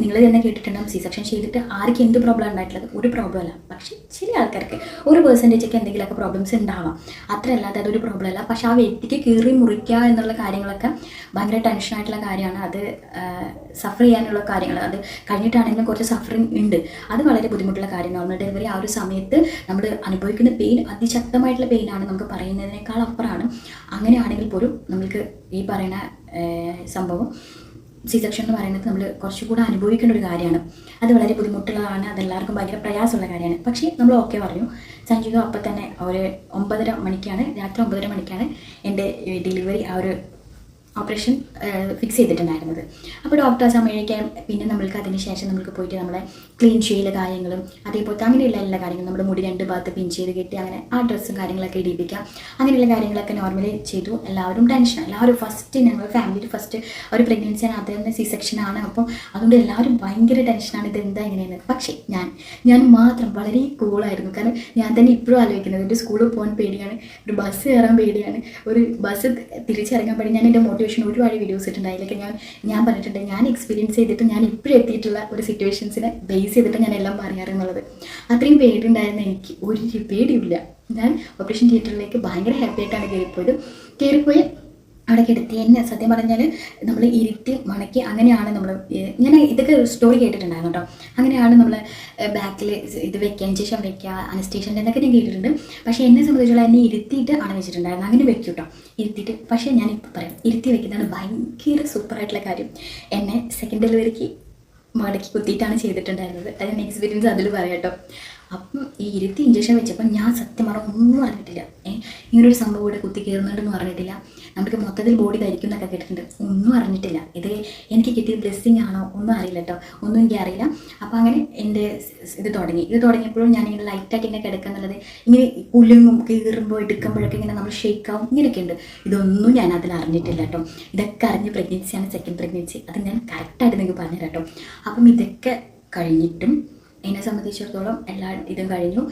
നിങ്ങൾ തന്നെ കേട്ടിട്ടുണ്ടാകും, സി സെക്ഷൻ ചെയ്തിട്ട് ആർക്കും എന്ത് പ്രോബ്ലം ഉണ്ടായിട്ടുള്ളത്, ഒരു പ്രോബ്ലം അല്ല. പക്ഷേ ചില ആൾക്കാർക്ക് ഒരു പെർസെൻറ്റേജൊക്കെ എന്തെങ്കിലുമൊക്കെ പ്രോബ്ലംസ് ഉണ്ടാവാം. അത്രയല്ലാതെ അതൊരു പ്രോബ്ലം അല്ല. പക്ഷേ ആ വ്യക്തിക്ക് കീറി മുറിക്കുക എന്നുള്ള കാര്യങ്ങളൊക്കെ ഭയങ്കര ടെൻഷനായിട്ടുള്ള കാര്യമാണ്. അത് സഫർ ചെയ്യാനുള്ള കാര്യങ്ങൾ, അത് കഴിഞ്ഞിട്ടാണെങ്കിലും കുറച്ച് സഫറിങ് ഉണ്ട്. അത് വളരെ ബുദ്ധിമുട്ടുള്ള കാര്യം. നോർമൽ ഡെലിവറി ആ ഒരു സമയത്ത് നമ്മൾ അനുഭവിക്കുന്ന പെയിൻ അതിശക്തമായിട്ടുള്ള പെയിനാണ്, നമുക്ക് പറയുന്നതിനേക്കാൾ അപ്പുറമാണ്. അങ്ങനെയാണെങ്കിൽ പോലും നമുക്ക് ഈ പറയുന്ന സംഭവം സി സെക്ഷൻ എന്ന് പറയുന്നത് നമ്മൾ കുറച്ചുകൂടെ അനുഭവിക്കേണ്ട ഒരു കാര്യമാണ്. അത് വളരെ ബുദ്ധിമുട്ടുള്ളതാണ്, അതെല്ലാവർക്കും ഭയങ്കര പ്രയാസമുള്ള കാര്യമാണ്. പക്ഷേ നമ്മൾ ഓക്കെ പറഞ്ഞു. സഞ്ജിക അപ്പം തന്നെ ഒരു 9:30 മണിക്കാണ്, രാത്രി 9:30 മണിക്കാണ് എൻ്റെ ഡെലിവറി ആ ഒരു ഓപ്പറേഷൻ ഫിക്സ് ചെയ്തിട്ടുണ്ടായിരുന്നത്. അപ്പോൾ ഡോക്ടർ ആ സമയത്തേക്ക് പിന്നെ നമ്മൾക്ക് അതിന് ശേഷം നമുക്ക് പോയിട്ട് നമ്മളെ ക്ലീൻ ചെയ്യൽ കാര്യങ്ങളും അതേപോലത്തെ അങ്ങനെയുള്ള എല്ലാ കാര്യങ്ങളും, നമ്മുടെ മുടി 2 ഭാഗത്ത് പിൻ ചെയ്ത് കെട്ടി അങ്ങനെ ആ ഡ്രസ്സും കാര്യങ്ങളൊക്കെ ഇടിപ്പിക്കാം, അങ്ങനെയുള്ള കാര്യങ്ങളൊക്കെ നോർമലി ചെയ്തു. എല്ലാവരും ടെൻഷൻ, എല്ലാവരും ഫസ്റ്റ് ഞങ്ങൾ ഫാമിലിയിൽ ഫസ്റ്റ് ഒരു പ്രഗ്നൻസിയാണ്, അത് തന്നെ സി സെക്ഷനാണ്. അപ്പം അതുകൊണ്ട് എല്ലാവരും ഭയങ്കര ടെൻഷനാണ്, ഇത് എന്താ ഇങ്ങനെയെന്ന്. പക്ഷേ ഞാൻ മാത്രം വളരെ കൂളായിരുന്നു. കാരണം ഞാൻ തന്നെ ഇപ്പോഴും ആലോചിക്കുന്നത്, ഒരു സ്കൂളിൽ പോകാൻ പേടിയാണ്, ഒരു ബസ് കയറാൻ പേടിയാണ്, ഒരു ബസ് തിരിച്ചിറങ്ങാൻ പേടി. ഞാൻ എൻ്റെ മോട്ടിവേഷൻ ഒരുപാട് വീഡിയോസ് ഇട്ടുണ്ട്. അതിലൊക്കെ ഞാൻ പറഞ്ഞിട്ടുണ്ട്, ഞാൻ എക്സ്പീരിയൻസ് ചെയ്തിട്ട് ഞാൻ ഇപ്പോഴും എത്തിയിട്ടുള്ള ഒരു സിറ്റുവേഷൻസിനെ ബേസ് ചെയ്തിട്ട് ഞാൻ എല്ലാം പറയാറുള്ളത്. അത്രയും പേടിയുണ്ടായിരുന്ന എനിക്ക് ഒരു പേടിയില്ല. ഞാൻ ഓപ്പറേഷൻ തിയേറ്ററിലേക്ക് ഭയങ്കര ഹാപ്പി ആയിട്ടാണ് കയറിപ്പോയി അവിടെ കിടത്തി. എന്നെ സത്യം പറഞ്ഞാൽ നമ്മൾ ഇരുത്തി മണക്കി അങ്ങനെയാണ് നമ്മൾ, ഞാൻ ഇതൊക്കെ സ്റ്റോറി കേട്ടിട്ടുണ്ടായിരുന്നു കേട്ടോ. അങ്ങനെയാണ് നമ്മൾ ബാക്കിൽ ഇത് വെക്കുക, ഇഞ്ചക്ഷൻ വെക്കുക, അനസ്റ്റേഷൻ എന്നൊക്കെ ഞാൻ കേട്ടിട്ടുണ്ട്. പക്ഷേ എന്നെ സംബന്ധിച്ചുള്ള എന്നെ ഇരുത്തിയിട്ട് ആണ് വെച്ചിട്ടുണ്ടായിരുന്നു. അങ്ങനെ വെക്കും കേട്ടോ, ഇരുത്തിയിട്ട്. പക്ഷേ ഞാനിപ്പോൾ പറയാം, ഇരുത്തി വെക്കുന്നതാണ് ഭയങ്കര സൂപ്പറായിട്ടുള്ള കാര്യം. എന്നെ സെക്കൻഡ് ഡെലിവറിക്ക് മടക്കി കുത്തിയിട്ടാണ് ചെയ്തിട്ടുണ്ടായിരുന്നത്. അത് ഞാൻ എക്സ്പീരിയൻസ് അതിൽ പറയാം കേട്ടോ. അപ്പം ഈ ഇരുത്തി ഇഞ്ചക്ഷൻ വെച്ചപ്പോൾ ഞാൻ സത്യം പറഞ്ഞാൽ ഒന്നും അറിഞ്ഞിട്ടില്ല. ഇങ്ങനൊരു സംഭവം ഇവിടെ കുത്തി കയറുന്നുണ്ടെന്ന് പറഞ്ഞിട്ടില്ല. നമുക്ക് മൊത്തത്തിൽ ബോഡി ധരിക്കും എന്നൊക്കെ കേട്ടിട്ടുണ്ട്, ഒന്നും അറിഞ്ഞിട്ടില്ല. ഇത് എനിക്ക് കിട്ടിയ ബ്ലെസ്സിങ് ആണോ ഒന്നും അറിയില്ല കേട്ടോ, ഒന്നും എനിക്ക് അറിയില്ല. അപ്പോൾ അങ്ങനെ എൻ്റെ ഇത് തുടങ്ങിയപ്പോഴും ഞാനിങ്ങനെ ലൈറ്റായിട്ട് ഇങ്ങനെ കിടക്കുന്നുള്ളത്, ഇങ്ങനെ കുലുങ്ങും കീറുമ്പോൾ എടുക്കുമ്പോഴൊക്കെ ഇങ്ങനെ നമ്മൾ ഷേക്കാവും, ഇങ്ങനെയൊക്കെ ഉണ്ട്. ഇതൊന്നും ഞാൻ അതിൽ അറിഞ്ഞിട്ടില്ല കേട്ടോ. ഇതൊക്കെ അറിഞ്ഞ് പ്രഗ്നൻസിയാണ് സെക്കൻഡ് പ്രഗ്നൻസി, അത് ഞാൻ കറക്റ്റായിട്ട് നിങ്ങൾക്ക് പറഞ്ഞു തരാം കേട്ടോ. അപ്പം ഇതൊക്കെ കഴിഞ്ഞിട്ടും എന്നെ സംബന്ധിച്ചിടത്തോളം എല്ലാ ഇതും കഴിഞ്ഞു.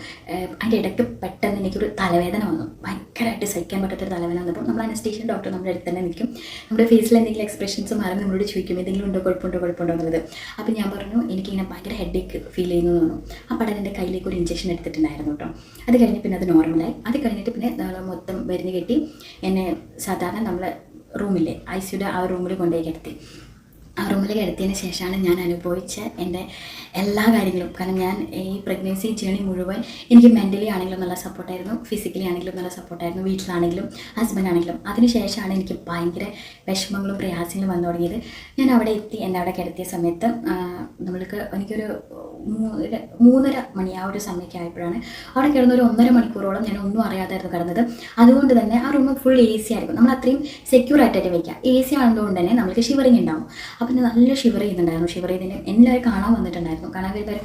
അതിൻ്റെ ഇടയ്ക്ക് പെട്ടെന്ന് എനിക്കൊരു തലവേദന വന്നു, ഭയങ്കരമായിട്ട് സഹിക്കാൻ പറ്റാത്തൊരു തലവേദന വന്നപ്പോൾ നമ്മൾ അനസ്തേഷ്യൻ ഡോക്ടർ നമ്മുടെ അടുത്ത് തന്നെ നിൽക്കും. നമ്മുടെ ഫേസിൽ എന്തെങ്കിലും എക്സ്പ്രഷൻസ് മാറി നമ്മളോട് ചോദിക്കും എന്തെങ്കിലും ഉണ്ടോ, കുഴപ്പമുണ്ടോ എന്നുള്ളത്. അപ്പോൾ ഞാൻ പറഞ്ഞു എനിക്കിങ്ങനെ ഭയങ്കര ഹെഡേക്ക് ഫീൽ ചെയ്യുന്നു എന്ന് പറഞ്ഞു. അപ്പോൾ എൻ്റെ കയ്യിലേക്ക് ഒരു ഇഞ്ചക്ഷൻ എടുത്തിട്ടുണ്ടായിരുന്നു കേട്ടോ. അത് കഴിഞ്ഞ് പിന്നെ അത് നോർമലായി. അത് കഴിഞ്ഞിട്ട് പിന്നെ മൊത്തം മരുന്ന് കെട്ടി എന്നെ സാധാരണ നമ്മളെ റൂമില്ലേ ICUയുടെ ആ റൂമിൽ കൊണ്ടുപോയി കിടത്തി. ആ റൂമിൽ കിടത്തിയതിന് ശേഷമാണ് ഞാൻ അനുഭവിച്ച എൻ്റെ എല്ലാ കാര്യങ്ങളും. കാരണം ഞാൻ ഈ പ്രഗ്നൻസി ജേണി മുഴുവൻ എനിക്ക് മെൻ്റലി ആണെങ്കിലും നല്ല സപ്പോർട്ടായിരുന്നു, ഫിസിക്കലി ആണെങ്കിലും നല്ല സപ്പോർട്ടായിരുന്നു, വീട്ടിലാണെങ്കിലും ഹസ്ബൻഡാണെങ്കിലും. അതിനുശേഷമാണ് എനിക്ക് ഭയങ്കര വിഷമങ്ങളും പ്രയാസങ്ങളും വന്നു തുടങ്ങിയത്. ഞാൻ അവിടെ എത്തി, എന്നെ അവിടെ കിടത്തിയ സമയത്ത് എനിക്കൊരു 3:30 മണി ആ ഒരു സമയമൊക്കെ ആയപ്പോഴാണ് അവിടെ കിടന്നൊരു 1.5 മണിക്കൂറോളം ഞാൻ ഒന്നും അറിയാതായിരുന്നു കിടന്നത്. അതുകൊണ്ട് തന്നെ ആ റൂം ഫുൾ AC ആയിരിക്കും, നമ്മൾ അത്രയും സെക്യൂർ ആയിട്ടായിട്ട് വയ്ക്കുക. AC ആണെന്നുകൊണ്ട് തന്നെ നമുക്ക് ഷിവറിങ് ഉണ്ടാവും. അപ്പം ഞാൻ നല്ല ഷിവർ ചെയ്യുന്നുണ്ടായിരുന്നു. ഷിവർ ചെയ്തതിന് എല്ലാവരും കാണാൻ വന്നിട്ടുണ്ടായിരുന്നു. കാണാൻ വരുന്നവർ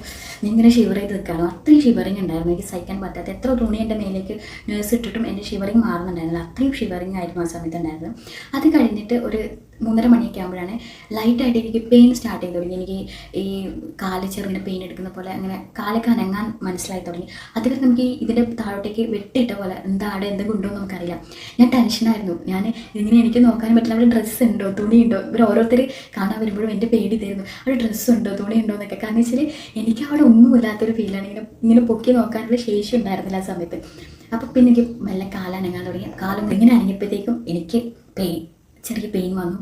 ഇങ്ങനെ ഷിവർ ചെയ്ത് നിൽക്കാറും അത്രയും ഷിവറിങ് ഉണ്ടായിരുന്നു. എനിക്ക് സഹിക്കാൻ പറ്റാത്ത എത്ര തുണി എൻ്റെ മേലേക്ക് നേഴ്സ് ഇട്ടിട്ടും എൻ്റെ ഷിവറിങ് മാറുന്നുണ്ടായിരുന്നില്ല. അത്രയും ഷിവറിങ് ആയിരുന്നു ആ സമയത്ത് ഉണ്ടായിരുന്നത്. അത് കഴിഞ്ഞിട്ട് ഒരു 3:30 മണിയൊക്കെ ആകുമ്പോഴാണ് ലൈറ്റായിട്ട് എനിക്ക് പെയിൻ സ്റ്റാർട്ട് ചെയ്ത് തുടങ്ങി. എനിക്ക് ഈ കാല് ചെറുങ്ങനെ പെയിൻ എടുക്കുന്ന പോലെ അങ്ങനെ കാലൊക്കെ അനങ്ങാൻ മനസ്സിലായി തുടങ്ങി. അതൊക്കെ നമുക്ക് ഇതിൻ്റെ താഴോട്ടേക്ക് വെട്ടിയിട്ട പോലെ എന്തെങ്കിലും ഉണ്ടോ എന്ന് നമുക്കറിയില്ല. ഞാൻ ടെൻഷനായിരുന്നു. ഞാൻ ഇങ്ങനെ എനിക്ക് നോക്കാൻ പറ്റില്ല, അവിടെ ഡ്രസ്സ് ഉണ്ടോ തുണി ഉണ്ടോ, ഇവർ ഓരോരുത്തർ കാണാൻ വരുമ്പോഴും എൻ്റെ പേടി തരുന്നു അവിടെ ഡ്രസ്സ് ഉണ്ടോ തുണി ഉണ്ടോ എന്നൊക്കെ. കാരണം വെച്ചാൽ എനിക്ക് അവിടെ ഒന്നുമില്ലാത്തൊരു ഫീലാണ്. ഇങ്ങനെ പൊക്കി നോക്കാനുള്ള ശേഷി ഉണ്ടായിരുന്നില്ല ആ സമയത്ത്. അപ്പോൾ പിന്നെ എനിക്ക് മെല്ലെ കാലനങ്ങാൻ തുടങ്ങി. കാലം ഇങ്ങനെ അനങ്ങിയപ്പോഴത്തേക്കും എനിക്ക് ചെറിയ പെയിൻ വന്നു.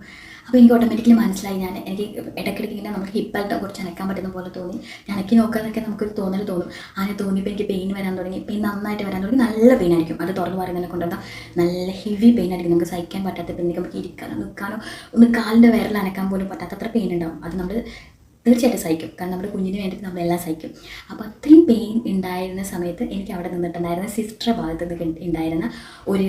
അപ്പോൾ എനിക്ക് ഓട്ടോമാറ്റിക്കലി മനസ്സിലായി എനിക്ക് ഇടയ്ക്കിടയ്ക്ക് ഇങ്ങനെ നമുക്ക് ഹിപ്പായിട്ട് കുറച്ച് അനക്കാൻ പറ്റുന്ന പോലെ തോന്നി. അനക്കി നോക്കാനൊക്കെ നമുക്കൊരു തോന്നും. അങ്ങനെ തോന്നിയപ്പോൾ എനിക്ക് പെയിൻ വരാൻ തുടങ്ങി. പെയിൻ നന്നായിട്ട് വരാൻ തുടങ്ങി. നല്ല പെയിൻ ആയിരിക്കും, അത് തുറന്ന് പറയുന്നതിനെ കൊണ്ടുവന്നാൽ നല്ല ഹെവി പെയിൻ ആയിരിക്കും. നമുക്ക് സഹിക്കാൻ പറ്റാത്ത പെയിൻ, നമുക്ക് ഇരിക്കാനോ നിൽക്കാനോ ഒന്ന് കാലിൻ്റെ വിരൽ അനക്കാൻ പോലും പറ്റാത്തത്ര പെയിൻ ഉണ്ടാവും. അത് നമ്മൾ തീർച്ചയായിട്ടും സഹിക്കും, കാരണം നമ്മുടെ കുഞ്ഞിന് വേണ്ടിയിട്ട് നമ്മളെല്ലാം സഹിക്കും. അപ്പോൾ അത്രയും പെയിൻ ഉണ്ടായിരുന്ന സമയത്ത് എനിക്ക് അവിടെ നിന്നിട്ടുണ്ടായിരുന്ന സിസ്റ്റർ ഭാഗത്ത് നിന്ന് ഉണ്ടായിരുന്ന ഒരു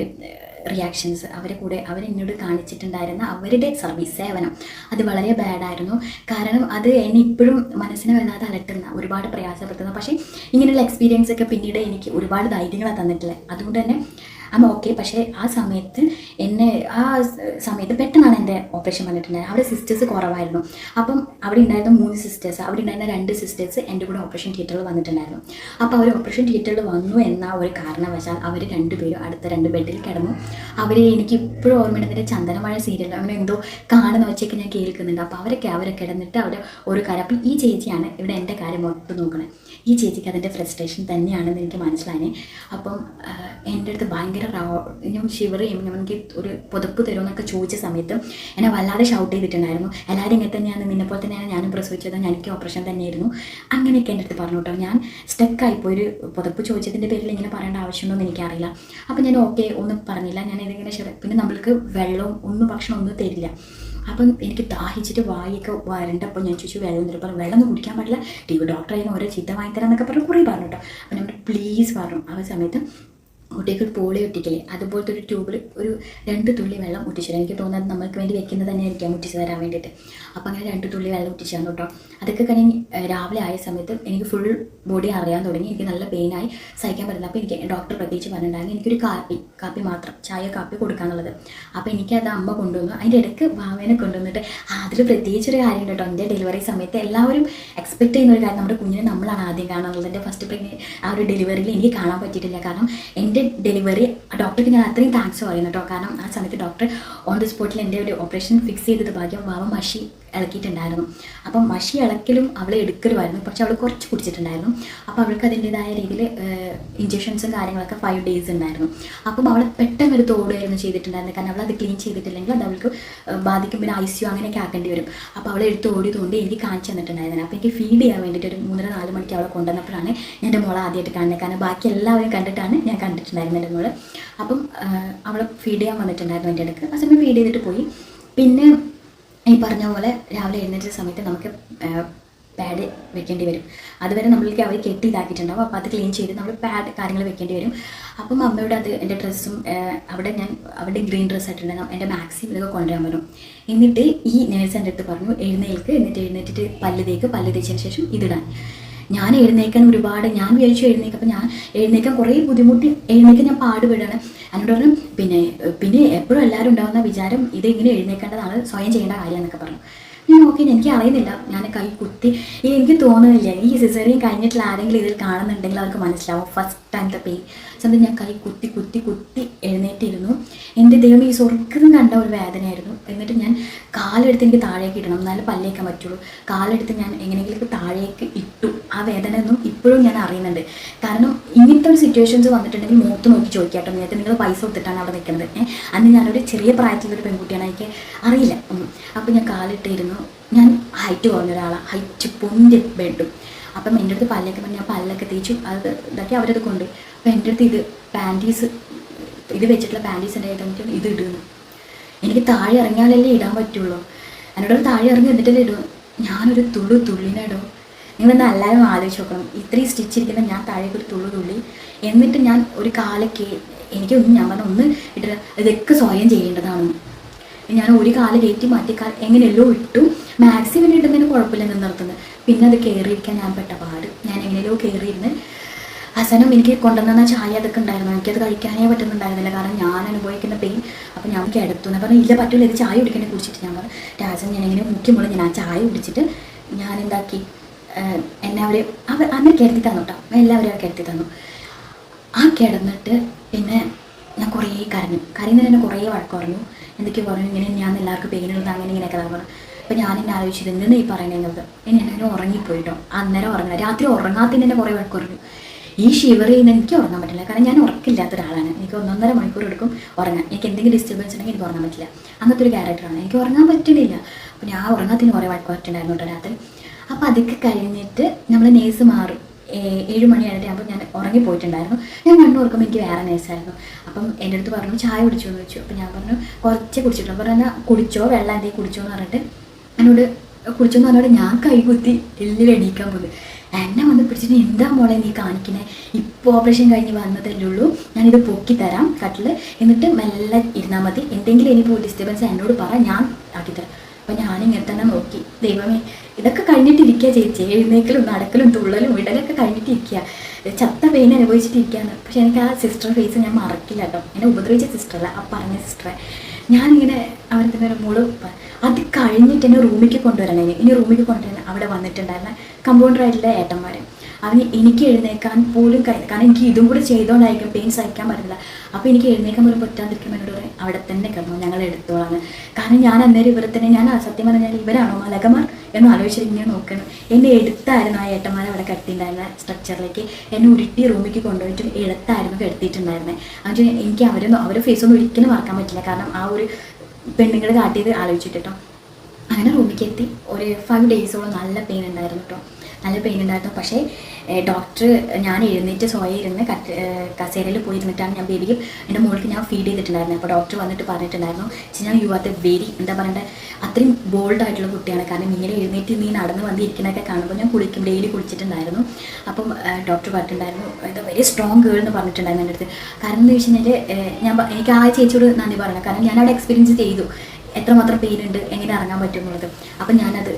റിയാക്ഷൻസ്, അവരെന്നോട് കാണിച്ചിട്ടുണ്ടായിരുന്ന അവരുടെ സർവീസ് സേവനം അത് വളരെ ബാഡായിരുന്നു. കാരണം അത് എന്നെ ഇപ്പോഴും മനസ്സിനെ വല്ലാതെ അലട്ടുന്ന, ഒരുപാട് പ്രയാസപ്പെടുത്തുന്ന, പക്ഷേ ഇങ്ങനെയുള്ള എക്സ്പീരിയൻസ് ഒക്കെ പിന്നീട് എനിക്ക് ഒരുപാട് ധൈര്യങ്ങളാണ് തന്നിട്ടുള്ളത്. അതുകൊണ്ട് തന്നെ ഓക്കെ. പക്ഷേ ആ സമയത്ത് പെട്ടെന്നാണ് എൻ്റെ ഓപ്പറേഷൻ വന്നിട്ടുണ്ടായത്. അവിടെ സിസ്റ്റേഴ്സ് കുറവായിരുന്നു. അപ്പം അവിടെ ഉണ്ടായിരുന്ന 3 സിസ്റ്റേഴ്സ്, അവിടെ ഉണ്ടായിരുന്ന 2 സിസ്റ്റേഴ്സ് എൻ്റെ കൂടെ ഓപ്പറേഷൻ തിയേറ്ററിൽ വന്നിട്ടുണ്ടായിരുന്നു. അപ്പോൾ അവർ ഓപ്പറേഷൻ തിയേറ്ററിൽ വന്നു എന്ന ഒരു കാരണവശാൽ അവർ 2 പേരും അടുത്ത 2 ബെഡിൽ കിടന്നു. എനിക്ക് ഇപ്പോഴും ഓർമ്മയുണ്ട്, ചന്ദനമഴ സീരിയൽ അങ്ങനെ എന്തോ കാണുന്ന വെച്ചൊക്കെ ഞാൻ കേൾക്കുന്നുണ്ട്. അപ്പോൾ അവരെ കിടന്നിട്ട് അവർ ഒരു കാര്യം. അപ്പം ഈ ചേച്ചിയാണ് ഇവിടെ എൻ്റെ കാര്യം മൊത്തം നോക്കണേ. ഈ ചേച്ചിക്ക് അതിൻ്റെ ഫ്രസ്ട്രേഷൻ തന്നെയാണെന്ന് എനിക്ക് മനസ്സിലായി. അപ്പം എൻ്റെ അടുത്ത് ഭയങ്കര ഞാൻ ഷിവർ ചെയ്യുമ്പോൾ എനിക്ക് ഒരു പുതപ്പ് തരുമെന്നൊക്കെ ചോദിച്ച സമയത്ത് എന്നെ വല്ലാതെ ഷൗട്ട് ചെയ്തിട്ടുണ്ടായിരുന്നു. എല്ലാവരും ഇങ്ങനെ തന്നെയാണ്, നിന്നെപ്പോലെ തന്നെയാണ് ഞാനും പ്രസവിച്ചത്, എനിക്ക് ഓപ്പറേഷൻ തന്നെയായിരുന്നു, അങ്ങനെയൊക്കെ എൻ്റെ അടുത്ത് പറഞ്ഞു കേട്ടോ. ഞാൻ സ്റ്റക്കായിപ്പോൾ ഒരു പുതപ്പ് ചോദിച്ചതിൻ്റെ പേരിൽ ഇങ്ങനെ പറയേണ്ട ആവശ്യമുണ്ടോ എന്ന് എനിക്കറിയില്ല. അപ്പം ഞാൻ ഓക്കെ ഒന്നും പറഞ്ഞില്ല. ഞാൻ ഇതിങ്ങനെ പിന്നെ നമ്മൾക്ക് വെള്ളവും ഭക്ഷണം ഒന്നും തരില്ല. അപ്പം എനിക്ക് ദാഹിച്ചിട്ട് വായൊക്കെ വരണ്ടപ്പോൾ ഞാൻ ചോദിച്ചു വെള്ളം തരുമ്പോൾ വെള്ളം കുടിക്കാൻ പാടില്ല, ഡോക്ടറായിരുന്നു ഓരോ ചീത്ത വാങ്ങിത്തരാന്നൊക്കെ പറഞ്ഞു കുറേ പറഞ്ഞു കേട്ടോ. അപ്പം നമ്മൾ പ്ലീസ് പറഞ്ഞു. ആ സമയത്ത് കുട്ടിക്ക് പോളിയോ ഒട്ടിക്കലേ അതുപോലത്തെ ഒരു ട്യൂബിൽ ഒരു 2 തുള്ളി വെള്ളം ഒട്ടിച്ചു. എനിക്ക് തോന്നുന്നത് നമ്മൾക്ക് വേണ്ടി വെക്കുന്നത് തന്നെ ആയിരിക്കാം ഒട്ടിച്ച് തരാൻ വേണ്ടിയിട്ട്. അപ്പോൾ അങ്ങനെ 2 തുള്ളി വെള്ളം ഒട്ടിച്ചു തന്നു കേട്ടോ. അതൊക്കെ കഴിഞ്ഞ് രാവിലെ ആയ സമയത്ത് എനിക്ക് ഫുൾ ബോഡി അറിയാൻ തുടങ്ങി. എനിക്ക് നല്ല പെയിനായി സഹിക്കാൻ പറ്റില്ല. അപ്പോൾ എനിക്ക് ഡോക്ടർ പ്രത്യേകിച്ച് പറഞ്ഞിട്ടുണ്ടായിരുന്നു എനിക്കൊരു കാപ്പി മാത്രം, ചായ കാപ്പി കൊടുക്കാന്നുള്ളത്. അപ്പോൾ എനിക്കത് അമ്മ കൊണ്ടുവന്നു. അതിൻ്റെ ഇടയ്ക്ക് ഭാവേനെ കൊണ്ടുവന്നിട്ട് അതിൽ പ്രത്യേകിച്ചൊരു കാര്യം കേട്ടോ. എൻ്റെ ഡെലിവറി സമയത്ത് എല്ലാവരും എക്സ്പെക്ട് ചെയ്യുന്ന ഒരു കാര്യം, നമ്മുടെ കുഞ്ഞിനെ നമ്മളാണ് ആദ്യം കാണാനുള്ളത്. എൻ്റെ ഫസ്റ്റ് ആ ഒരു ഡെലിവറിയിൽ എനിക്ക് കാണാൻ പറ്റിയിട്ടില്ല. കാരണം എൻ്റെ ഡെലിവറി ഡോക്ടർക്ക് ഞാൻ അത്രയും താങ്ക്സ് പറയുന്നു കേട്ടോ. കാരണം ആ സമയത്ത് ഡോക്ടർ ഓൺ ദി സ്പോട്ടിൽ എൻ്റെ ഒരു ഓപ്പറേഷൻ ഫിക്സ് ചെയ്തത് ഭാഗ്യം വാവ മഷി ഇളക്കിയിട്ടുണ്ടായിരുന്നു. അപ്പം മഷി ഇളക്കലും അവളെ എടുക്കലുമായിരുന്നു, പക്ഷെ അവൾ കുറച്ച് കുടിച്ചിട്ടുണ്ടായിരുന്നു. അപ്പോൾ അവൾക്ക് അതിൻ്റെതായ രീതിയിൽ ഇഞ്ചക്ഷൻസും കാര്യങ്ങളൊക്കെ 5 ഡേയ്സ് ഉണ്ടായിരുന്നു. അപ്പം അവൾ പെട്ടെന്ന് ഒരു തോടുമായിരുന്നു ചെയ്തിട്ടുണ്ടായിരുന്നു. കാരണം അവൾ അത് ക്ലീൻ ചെയ്തിട്ടില്ലെങ്കിൽ അത് അവൾക്ക് ബാധിക്കും, പിന്നെ ICU അങ്ങനെയൊക്കെ ആക്കേണ്ടി വരും. അപ്പോൾ അവളെ എടുത്ത് തോണ്ടി എനിക്ക് കാണിച്ചു തന്നിട്ടുണ്ടായിരുന്നു. അപ്പോൾ എനിക്ക് ഫീഡ് ചെയ്യാൻ വേണ്ടിയിട്ട് ഒരു 3-4 മണിക്ക് അവളെ കൊണ്ടുവന്നപ്പോഴാണ് എൻ്റെ മോളെ ആദ്യമായിട്ട് കാണുന്നത്. കാരണം ബാക്കി എല്ലാവരും കണ്ടിട്ടാണ് ഞാൻ കണ്ടിട്ടുണ്ടായിരുന്നത് എൻ്റെ മോള്. അപ്പം അവളെ ഫീഡ് ചെയ്യാൻ വന്നിട്ടുണ്ടായിരുന്നു എൻ്റെ അടുക്ക്. ആ സമയം ഫീഡ് ചെയ്തിട്ട് പോയി. പിന്നെ ഈ പറഞ്ഞ പോലെ രാവിലെ എഴുന്നേറ്റ സമയത്ത് നമുക്ക് പാഡ് വെക്കേണ്ടി വരും. അതുവരെ നമ്മൾക്ക് അവർ കെട്ടി ഇതാക്കിയിട്ടുണ്ടാവും. അപ്പോൾ അത് ക്ലീൻ ചെയ്ത് നമ്മൾ പാഡ് കാര്യങ്ങൾ വെക്കേണ്ടി വരും. അപ്പം അമ്മയോട് അത് എൻ്റെ ഡ്രസ്സും അവിടെ ഗ്രീൻ ഡ്രസ്സ് ആയിട്ടുണ്ടായിരുന്നു, എൻ്റെ മാക്സിം ഇതൊക്കെ കൊണ്ടുവരാൻ പറഞ്ഞു. എന്നിട്ട് ഈ നേഴ്സ് എൻ്റെ അടുത്ത് പറഞ്ഞു എഴുന്നേറ്റിട്ട് പല്ല് തേച്ചതിന് ശേഷം ഇതിടാൻ. ഞാൻ എഴുന്നേക്കാൻ ഞാൻ വിചാരിച്ചു അപ്പോൾ ഞാൻ എഴുന്നേക്കാൻ കുറേ ബുദ്ധിമുട്ടി ഞാൻ പാടുപെടാണ്. എന്നോട് പറഞ്ഞു പിന്നെ എപ്പോഴും എല്ലാവരും ഉണ്ടാകുന്ന വിചാരം ഇതിങ്ങനെ എഴുന്നേക്കേണ്ടതാണ്, സ്വയം ചെയ്യേണ്ട കാര്യമെന്നൊക്കെ പറഞ്ഞു. ഞാൻ ഓക്കെ, എനിക്ക് അറിയുന്നില്ല, ഞാൻ കൈ കുത്തി എനിക്ക് തോന്നുന്നില്ല ഈ സിസേറിയൻ കഴിഞ്ഞിട്ടുള്ള ആരെങ്കിലും ഇതിൽ കാണുന്നുണ്ടെങ്കിൽ അവർക്ക് മനസ്സിലാവും ഫസ്റ്റ് ടൈമത്തെ പെയിൻ. സമയത്ത് ഞാൻ കൈ കുത്തി എഴുന്നേറ്റിരുന്നു. എൻ്റെ ദൈവം ഈ സ്വർഗ്ഗം കണ്ട ഒരു വേദനയായിരുന്നു. എന്നിട്ട് ഞാൻ കാലെടുത്ത് എനിക്ക് താഴേക്ക് ഇടണം, എന്നാലും പല്ലേക്കാൻ പറ്റുള്ളൂ. കാലെടുത്ത് ഞാൻ എങ്ങനെയെങ്കിലും താഴേക്ക് ഇട്ടു. ആ വേദന ഒന്നും ഇപ്പോഴും ഞാൻ അറിയുന്നുണ്ട്. കാരണം ഇങ്ങനത്തെ ഒരു സിറ്റുവേഷൻസ് വന്നിട്ടുണ്ടെങ്കിൽ മുഖത്ത് നോക്കി ചോദിക്കാട്ടോ, നേരത്തെ നിങ്ങൾ പൈസ കൊടുത്തിട്ടാണ് അവിടെ നിൽക്കുന്നത്. അന്ന് ഞാനൊരു ചെറിയ പ്രായത്തിലൊരു പെൺകുട്ടിയാണ്, എനിക്ക് അറിയില്ല ഒന്നും. അപ്പോൾ ഞാൻ കാലിട്ടിരുന്നു. ഞാൻ ഹൈറ്റ് കുറഞ്ഞ ഒരാളാണ്, ഹൈറ്റ് പൊന്തി ബെഡും. അപ്പം എൻ്റെ അടുത്ത് പല്ലൊക്കെ പറഞ്ഞ് ഞാൻ പല്ലൊക്കെ തേച്ചു ഇതൊക്കെ അവരത് കൊണ്ട്. അപ്പോൾ എൻ്റെ അടുത്ത് ഇത് വെച്ചിട്ടുള്ള പാൻറ്റീസ് ഉണ്ടായിട്ട് ഇത് ഇടുന്നു. എനിക്ക് താഴെ ഇറങ്ങിയാലല്ലേ ഇടാൻ പറ്റുള്ളൂ. എന്നോട് താഴെ ഇറങ്ങി എന്നിട്ടല്ലേ ഇടും. ഞാനൊരു തുള്ളിനിടും. നിങ്ങളെന്താ എല്ലാവരും ആലോചിച്ച് നോക്കണം. ഇത്രയും സ്റ്റിച്ചിരിക്കുന്ന ഞാൻ താഴേക്ക് ഒരു തുള്ളി. എന്നിട്ട് ഞാൻ ഒരു കാലൊക്കെ എനിക്കൊന്നും ഞാൻ പറഞ്ഞ ഒന്ന് ഇട്ടിട്ട് ഇതൊക്കെ സ്വയം ചെയ്യേണ്ടതാണ്. ഞാൻ ഒരു കാല് കയറ്റി മാറ്റിക്കാൽ എങ്ങനെയല്ലോ ഇട്ടു. മാക്സിമം ഇടുന്നതിന് കുഴപ്പമില്ല നിർത്തുന്നത്. പിന്നെ അത് കയറിയിരിക്കാൻ ഞാൻ പെട്ട പാട്. ഞാൻ എങ്ങനെയല്ലോ കയറിയിരുന്ന് അവസാനം എനിക്ക് കൊണ്ടുവന്ന ചായ അതൊക്കെ ഉണ്ടായിരുന്നു. എനിക്കത് കഴിക്കാനേ പറ്റുന്നുണ്ടായിരുന്നില്ല, കാരണം ഞാൻ അനുഭവിക്കുന്ന പെയിൻ. അപ്പോൾ ഞാൻ കിടത്തു എന്ന് പറഞ്ഞു, ഇല്ല പറ്റില്ല, ഇത് ചായ കുടിക്കേണ്ടി കുടിച്ചിട്ട് ഞാൻ പറഞ്ഞു രാജൻ ഞാൻ ഇങ്ങനെ മുഖ്യമുള്ള ഞാൻ ആ ചായ കുടിച്ചിട്ട് ഞാൻ എന്താക്കി, എന്നെ അവർ അന്ന് കിടത്തി തന്നു കേട്ടോ, എല്ലാവരും കിടത്തി തന്നു. ആ കിടന്നിട്ട് പിന്നെ ഞാൻ കുറേ കരയുന്നതിന് തന്നെ കുറേ വഴക്ക് പറഞ്ഞു, എന്തൊക്കെയോ പറഞ്ഞു, ഇങ്ങനെ ഞാൻ എല്ലാവർക്കും പെയിനുള്ളത് അങ്ങനെ ഇങ്ങനെയൊക്കെ പറഞ്ഞു. അപ്പോൾ ഞാനിങ്ങനെ ആലോചിച്ചത് എന്തെന്ന് ഈ പറയുന്നത്, ഇനി എന്നെ ഉറങ്ങിപ്പോയിട്ടോ. അന്നേരം ഉറങ്ങുക, രാത്രി ഉറങ്ങാത്തതിന് തന്നെ കുറേ വഴക്ക് പറഞ്ഞു. ഈ ഷിവർ ചെയ്യുന്ന എനിക്ക് ഉറങ്ങാൻ പറ്റില്ല, കാരണം ഞാൻ ഉറക്കില്ലാത്ത ഒരാളാണ്. എനിക്ക് 1.5 മണിക്കൂർ എടുക്കും ഉറങ്ങാൻ. എനിക്ക് എന്തെങ്കിലും ഡിസ്റ്റർബൻസ് ഉണ്ടെങ്കിൽ എനിക്ക് ഉറങ്ങാൻ പറ്റില്ല, അങ്ങനത്തെ ഒരു ക്യാരക്ടറാണ്. എനിക്ക് ഉറങ്ങാൻ പറ്റണില്ല. അപ്പോൾ ഞാൻ ഉറങ്ങാത്തതിന് കുറേ വഴക്ക് പറഞ്ഞിട്ടുണ്ടായിരുന്നു കേട്ടോ രാത്രി. അപ്പോൾ അതൊക്കെ കഴിഞ്ഞിട്ട് നമ്മൾ നേഴ്സ് മാറും, 7 മണി ആകുമ്പോൾ ഞാൻ ഉറങ്ങിപ്പോയിട്ടുണ്ടായിരുന്നു. ഞാൻ കണ്ണുറക്കുമ്പോൾ എനിക്ക് വേറെ നേഴ്സായിരുന്നു. അപ്പം എൻ്റെ അടുത്ത് പറഞ്ഞു ചായ കുടിച്ചോ എന്ന് ചോദിച്ചു. അപ്പോൾ ഞാൻ പറഞ്ഞു കുറച്ച് കുടിച്ചിട്ടുള്ളൂ. അപ്പോൾ പറഞ്ഞാൽ കുടിച്ചോ, വെള്ളം എന്തെങ്കിലും കുടിച്ചോ എന്ന് പറഞ്ഞിട്ട് എന്നോട് കുടിച്ചോ എന്ന് പറഞ്ഞോട് ഞാൻ കൈകുത്തി എല്ലാം എണീക്കാൻ പോകുന്നത്. എന്നെ വന്ന് പിടിച്ചിട്ട് എന്താ മോളെ നീ കാണിക്കണേ, ഇപ്പോൾ ഓപ്പറേഷൻ കഴിഞ്ഞ് വന്നതല്ലേ ഉള്ളൂ, ഞാനിത് പൊക്കി തരാം കട്ടിൽ, എന്നിട്ട് മെല്ലെ ഇരുന്നാൽ മതി, എന്തെങ്കിലും ഇനിയിപ്പോൾ ഡിസ്റ്റർബൻസ് എന്നോട് പറ, ഞാൻ ആക്കിത്തരാം. അപ്പോൾ ഞാനിങ്ങനെ തന്നെ നോക്കി, ദൈവമേ ഇതൊക്കെ കഴിഞ്ഞിട്ടിരിക്കുക ചേച്ചി, എഴുന്നേക്കലും നടക്കലും തുള്ളലും ഇടലൊക്കെ കഴിഞ്ഞിട്ടിരിക്കുക, ചത്ത പെയിൻ അനുഭവിച്ചിട്ടിരിക്കുകയാണ്. പക്ഷെ എനിക്ക് ആ സിസ്റ്റർ ഫേസ് ഞാൻ മറക്കില്ല കേട്ടോ. എന്നെ ഉപദ്രവിച്ച സിസ്റ്ററല്ല, ആ പറഞ്ഞ സിസ്റ്ററെ. ഞാനിങ്ങനെ അവർ തന്നെ ഒരു മോള് അത് കഴിഞ്ഞിട്ട് എന്നെ റൂമിലേക്ക് കൊണ്ടുവരണേ, ഇനി റൂമിലേക്ക് കൊണ്ടുവരാൻ അവിടെ വന്നിട്ടുണ്ടായിരുന്ന കമ്പൗണ്ടറായിട്ടുള്ള ഏട്ടന്മാർ. അവന് എനിക്ക് എഴുന്നേക്കാൻ പോലും കാരണം എനിക്ക് ഇതും കൂടെ ചെയ്തുകൊണ്ടായിരിക്കും പെയിൻ സഹിക്കാൻ പറ്റില്ല. അപ്പോൾ എനിക്ക് എഴുന്നേക്കാൻ പോലും പറ്റാതിരിക്കും. എന്നോട് പറയും അവിടെ തന്നെ കിടന്നു, ഞങ്ങൾ എടുത്തോളാണ്. കാരണം ഞാൻ അന്നേരം ഇവരെ തന്നെ, ഞാൻ സത്യം പറഞ്ഞാൽ ഇവരാണോ മലകമാർ എന്ന് ആലോചിച്ചിട്ട് ഇങ്ങനെ നോക്കണം. എന്നെ എടുത്തായിരുന്നു ആ ഏട്ടന്മാരെ അവിടെ കിടത്തിയിട്ടുണ്ടായിരുന്ന സ്ട്രക്ചറിലേക്ക്, എന്നെ ഉരുട്ടി റൂമിലേക്ക് കൊണ്ടുപോയിട്ട് എടുത്തായിരുന്നു കിടത്തിയിട്ടുണ്ടായിരുന്നത്. അതുകൊണ്ട് എനിക്ക് അവരുടെ ഫേസൊന്നും ഒരിക്കലും മറക്കാൻ പറ്റില്ല, കാരണം ആ ഒരു പെണ്ണുങ്ങൾ കാട്ടിയത് ആലോചിച്ചിട്ട് കേട്ടോ. അങ്ങനെ റൂമിലേക്ക് എത്തി. ഒരു 5 ഡേയ്സോളം നല്ല പെയിൻ ഉണ്ടായിരുന്നു കേട്ടോ, നല്ല പെയിൻ ഉണ്ടായിരുന്നു. പക്ഷേ ഡോക്ടർ, ഞാൻ എഴുന്നേറ്റ് സ്വയം ഇരുന്ന് കസേരയിൽ പോയിരുന്നിട്ടാണ് ഞാൻ ബേബിക്ക് എൻ്റെ മോൾക്ക് ഞാൻ ഫീഡ് ചെയ്തിട്ടുണ്ടായിരുന്നത്. അപ്പോൾ ഡോക്ടർ വന്നിട്ട് പറഞ്ഞിട്ടുണ്ടായിരുന്നു, ഞാൻ യു ആർ ദ വെരി എന്താ പറയണ്ടേ, അത്രയും ബോൾഡ് ആയിട്ടുള്ള കുട്ടിയാണ്. കാരണം ഇങ്ങനെ എഴുന്നേറ്റ് നീ നടന്ന് വന്നിരിക്കുന്നതൊക്കെ കാണുമ്പോൾ ഞാൻ ഡെയിലി കുളിച്ചിട്ടുണ്ടായിരുന്നു. അപ്പം ഡോക്ടർ പറഞ്ഞിട്ടുണ്ടായിരുന്നു ഇത് വെരി സ്ട്രോങ് ഗേൾ എന്ന് പറഞ്ഞിട്ടുണ്ടായിരുന്നു എൻ്റെ അടുത്ത്. കാരണം എന്ന് വെച്ച് കഴിഞ്ഞാൽ എനിക്ക് ആ ചേച്ചിയോട് നന്ദി പറയണം, കാരണം ഞാൻ അവിടെ എക്സ്പീരിയൻസ് ചെയ്തു എത്രമാത്രം പെയിൻ ഉണ്ട്, എങ്ങനെ ഇറങ്ങാൻ പറ്റും എന്നുള്ളത്. അപ്പം ഞാനത്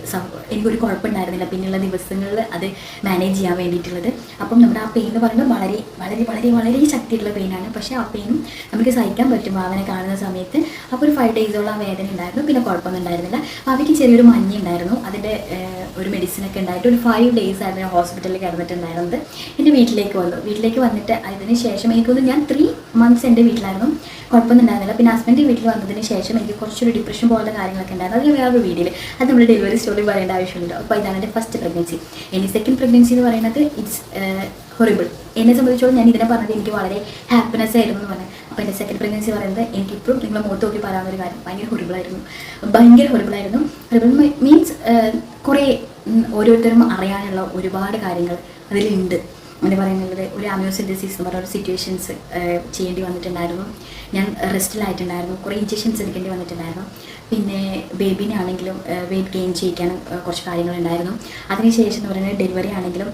എനിക്കൊരു കുഴപ്പമുണ്ടായിരുന്നില്ല പിന്നെയുള്ള ദിവസങ്ങളിൽ അത് മാനേജ് ചെയ്യാൻ വേണ്ടിയിട്ടുള്ളത്. അപ്പം നമ്മുടെ ആ പെയിൻ എന്ന് പറയുമ്പോൾ വളരെ വളരെ വളരെ വളരെ ശക്തിയുള്ള പെയിനാണ്. പക്ഷേ ആ പെയിനും നമുക്ക് സഹിക്കാൻ പറ്റും അവനെ കാണുന്ന സമയത്ത്. അപ്പോൾ ഒരു 5 ഡേയ്സോളം ആ വേദന ഉണ്ടായിരുന്നു, പിന്നെ കുഴപ്പമൊന്നും ഉണ്ടായിരുന്നില്ല. അവയ്ക്ക് ചെറിയൊരു മഞ്ഞ ഉണ്ടായിരുന്നു, അതിൻ്റെ ഒരു മെഡിസിനൊക്കെ ഉണ്ടായിട്ട് ഒരു 5 ഡേയ്സ് ആയിരുന്നു ഹോസ്പിറ്റലിൽ കിടന്നിട്ടുണ്ടായിരുന്നത്. എൻ്റെ വീട്ടിലേക്ക് വന്നിട്ട് അതിന് ശേഷം എനിക്കൊന്ന് ഞാൻ 3 മന്ത്സ് എൻ്റെ വീട്ടിലായിരുന്നു, കുഴപ്പമൊന്നും ഉണ്ടായിരുന്നില്ല. പിന്നെ ഹസ്ബൻഡ് വീട്ടിൽ വന്നതിന് ശേഷം എനിക്ക് കുറച്ചൊരു ഡിപ്രഷൻ പോലുള്ള കാര്യങ്ങളൊക്കെ ഉണ്ടായിരുന്നു. അതിൽ വേറൊരു വീഡിയോയിൽ അത് നമ്മൾ ഡെലിവറി സ്റ്റോറി പറയേണ്ട ആവശ്യമുണ്ടോ. അപ്പോൾ ഇതാണ് എൻ്റെ ഫസ്റ്റ് പ്രഗ്നൻസി. ഇനി സെക്കൻഡ് പ്രഗ്നൻസി എന്ന് പറയുന്നത് ഇറ്റ്സ് ഹൊറിബിൾ. എന്നെ സംബന്ധിച്ചോളം ഞാൻ ഇതിനെ പറഞ്ഞത് എനിക്ക് വളരെ ഹാപ്പിനെസ് ആയിരുന്നു എന്ന് പറഞ്ഞത്. അപ്പോൾ എൻ്റെ സെക്കൻഡ് പ്രഗ്നൻസി പറയുന്നത് എനിക്കിപ്പോഴും നിങ്ങളെ മുഖത്ത് നോക്കി പറയാവുന്നൊരു കാര്യം, ഭയങ്കര ഹൊറിബിളായിരുന്നു. ഹൊറിബിൾ മീൻസ് കുറേ ഓരോരുത്തരും അറിയാനുള്ള ഒരുപാട് കാര്യങ്ങൾ അതിലുണ്ട്. എന്ന് പറയുന്നത് ഒരു അമ്യൂസിഡിസീസ് എന്ന് പറയുന്ന ഒരു സിറ്റുവേഷൻസ് ചെയ്യേണ്ടി വന്നിട്ടുണ്ടായിരുന്നു. ഞാൻ റെസ്റ്റിലായിട്ടുണ്ടായിരുന്നു, കുറേ ഇഞ്ചക്ഷൻസ് എടുക്കേണ്ടി വന്നിട്ടുണ്ടായിരുന്നു. പിന്നെ ബേബീനെ ആണെങ്കിലും വെയിറ്റ് ഗെയിൻ ചെയ്യിക്കാനും കുറച്ച് കാര്യങ്ങളുണ്ടായിരുന്നു. അതിനുശേഷം എന്ന് പറയുന്നത് ഡെലിവറി ആണെങ്കിലും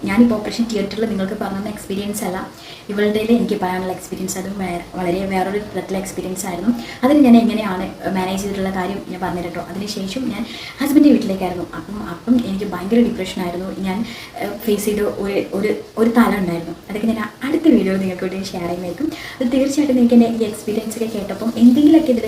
ഞാനിപ്പോൾ ഓപ്പറേഷൻ തിയേറ്ററിൽ നിങ്ങൾക്ക് പറഞ്ഞ എക്സ്പീരിയൻസ് അല്ല, ഇവളുടെ എനിക്ക് പറയാനുള്ള എക്സ്പീരിയൻസ് അതും വേറൊരു തരത്തിലുള്ള എക്സ്പീരിയൻസ് ആയിരുന്നു. അതിന് ഞാൻ എങ്ങനെയാണ് മാനേജ് ചെയ്തിട്ടുള്ള കാര്യം ഞാൻ പറഞ്ഞു കേട്ടോ. അതിനുശേഷം ഞാൻ ഹസ്ബൻഡിൻ്റെ വീട്ടിലേക്കായിരുന്നു. അപ്പം എനിക്ക് ഭയങ്കര ഡിപ്രഷനായിരുന്നു. ഞാൻ ഫേസ് ചെയ്ത ഒരു തലം ഉണ്ടായിരുന്നു. അതൊക്കെ ഞാൻ അടുത്ത വീഡിയോ നിങ്ങൾക്ക് വേണ്ടി ഷെയർ ചെയ്യുന്നതായിരിക്കും. അത് തീർച്ചയായിട്ടും നിങ്ങൾക്ക് എൻ്റെ ഈ എക്സ്പീരിയൻസ് ഒക്കെ കേട്ടപ്പം എന്തെങ്കിലുമൊക്കെ ഇതിൽ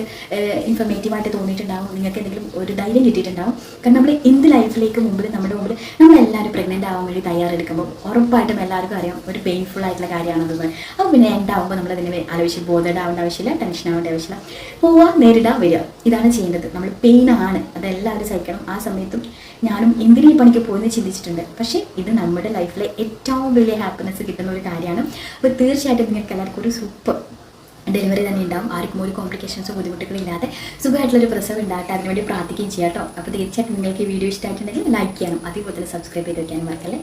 ഇൻഫർമേറ്റീവായിട്ട് തോന്നിയിട്ടുണ്ടാവും, നിങ്ങൾക്ക് എന്തെങ്കിലും ഒരു ധൈര്യം കിട്ടിയിട്ടുണ്ടാവും. കാരണം നമ്മൾ എന്ത് ലൈഫിലേക്ക് നമ്മുടെ മുമ്പിൽ നമ്മളെല്ലാവരും പ്രഗ്നൻ്റ് ആവാൻ വേണ്ടി തയ്യാറെടുക്കുമ്പോൾ ഉറപ്പായിട്ടും എല്ലാവർക്കും അറിയാം ഒരു പെയിൻഫുൾ ആയിട്ടുള്ള കാര്യമാണെന്ന്. അപ്പോൾ പിന്നെ ഉണ്ടാവുമ്പോൾ നമ്മളതിനെ ആലോചിച്ച് ബോധേഡാവേണ്ട ആവശ്യമില്ല, ടെൻഷൻ ആവേണ്ട ആവശ്യമില്ല, പോവുക, നേരിടുക, വരിക, ഇതാണ് ചെയ്യേണ്ടത്. നമ്മൾ പെയിനാണ്, അതെല്ലാവരും സഹിക്കണം. ആ സമയത്തും ഞാനും എന്തിനീ പണിക്ക് പോകുന്നത് ചിന്തിച്ചിട്ടുണ്ട്. പക്ഷേ ഇത് നമ്മുടെ ലൈഫിലെ ഏറ്റവും വലിയ ഹാപ്പിനെസ് കിട്ടുന്ന ഒരു കാര്യമാണ്. അപ്പോൾ തീർച്ചയായിട്ടും നിങ്ങൾക്ക് എല്ലാവർക്കും ഒരു സൂപ്പർ ഡെലിവറി തന്നെ ഉണ്ടാവും. ആർക്കും ഒരു കോംപ്ലിക്കേഷൻസോ ബുദ്ധിമുട്ടുകളോ ഇല്ലാതെ സുഖമായിട്ടുള്ളൊരു പ്രസവം ഉണ്ടാകട്ടെ, അതിനുവേണ്ടി പ്രാർത്ഥിക്കുകയും ചെയ്യാം കേട്ടോ. അപ്പോൾ തീർച്ചയായിട്ടും നിങ്ങൾക്ക് ഈ വീഡിയോ ഇഷ്ടമായിട്ടുണ്ടെങ്കിൽ ലൈക്ക് ചെയ്യണം, അതേപോലെ തന്നെ സബ്സ്ക്രൈബ് ചെയ്ത് വയ്ക്കാനും മറക്കല്ലേ.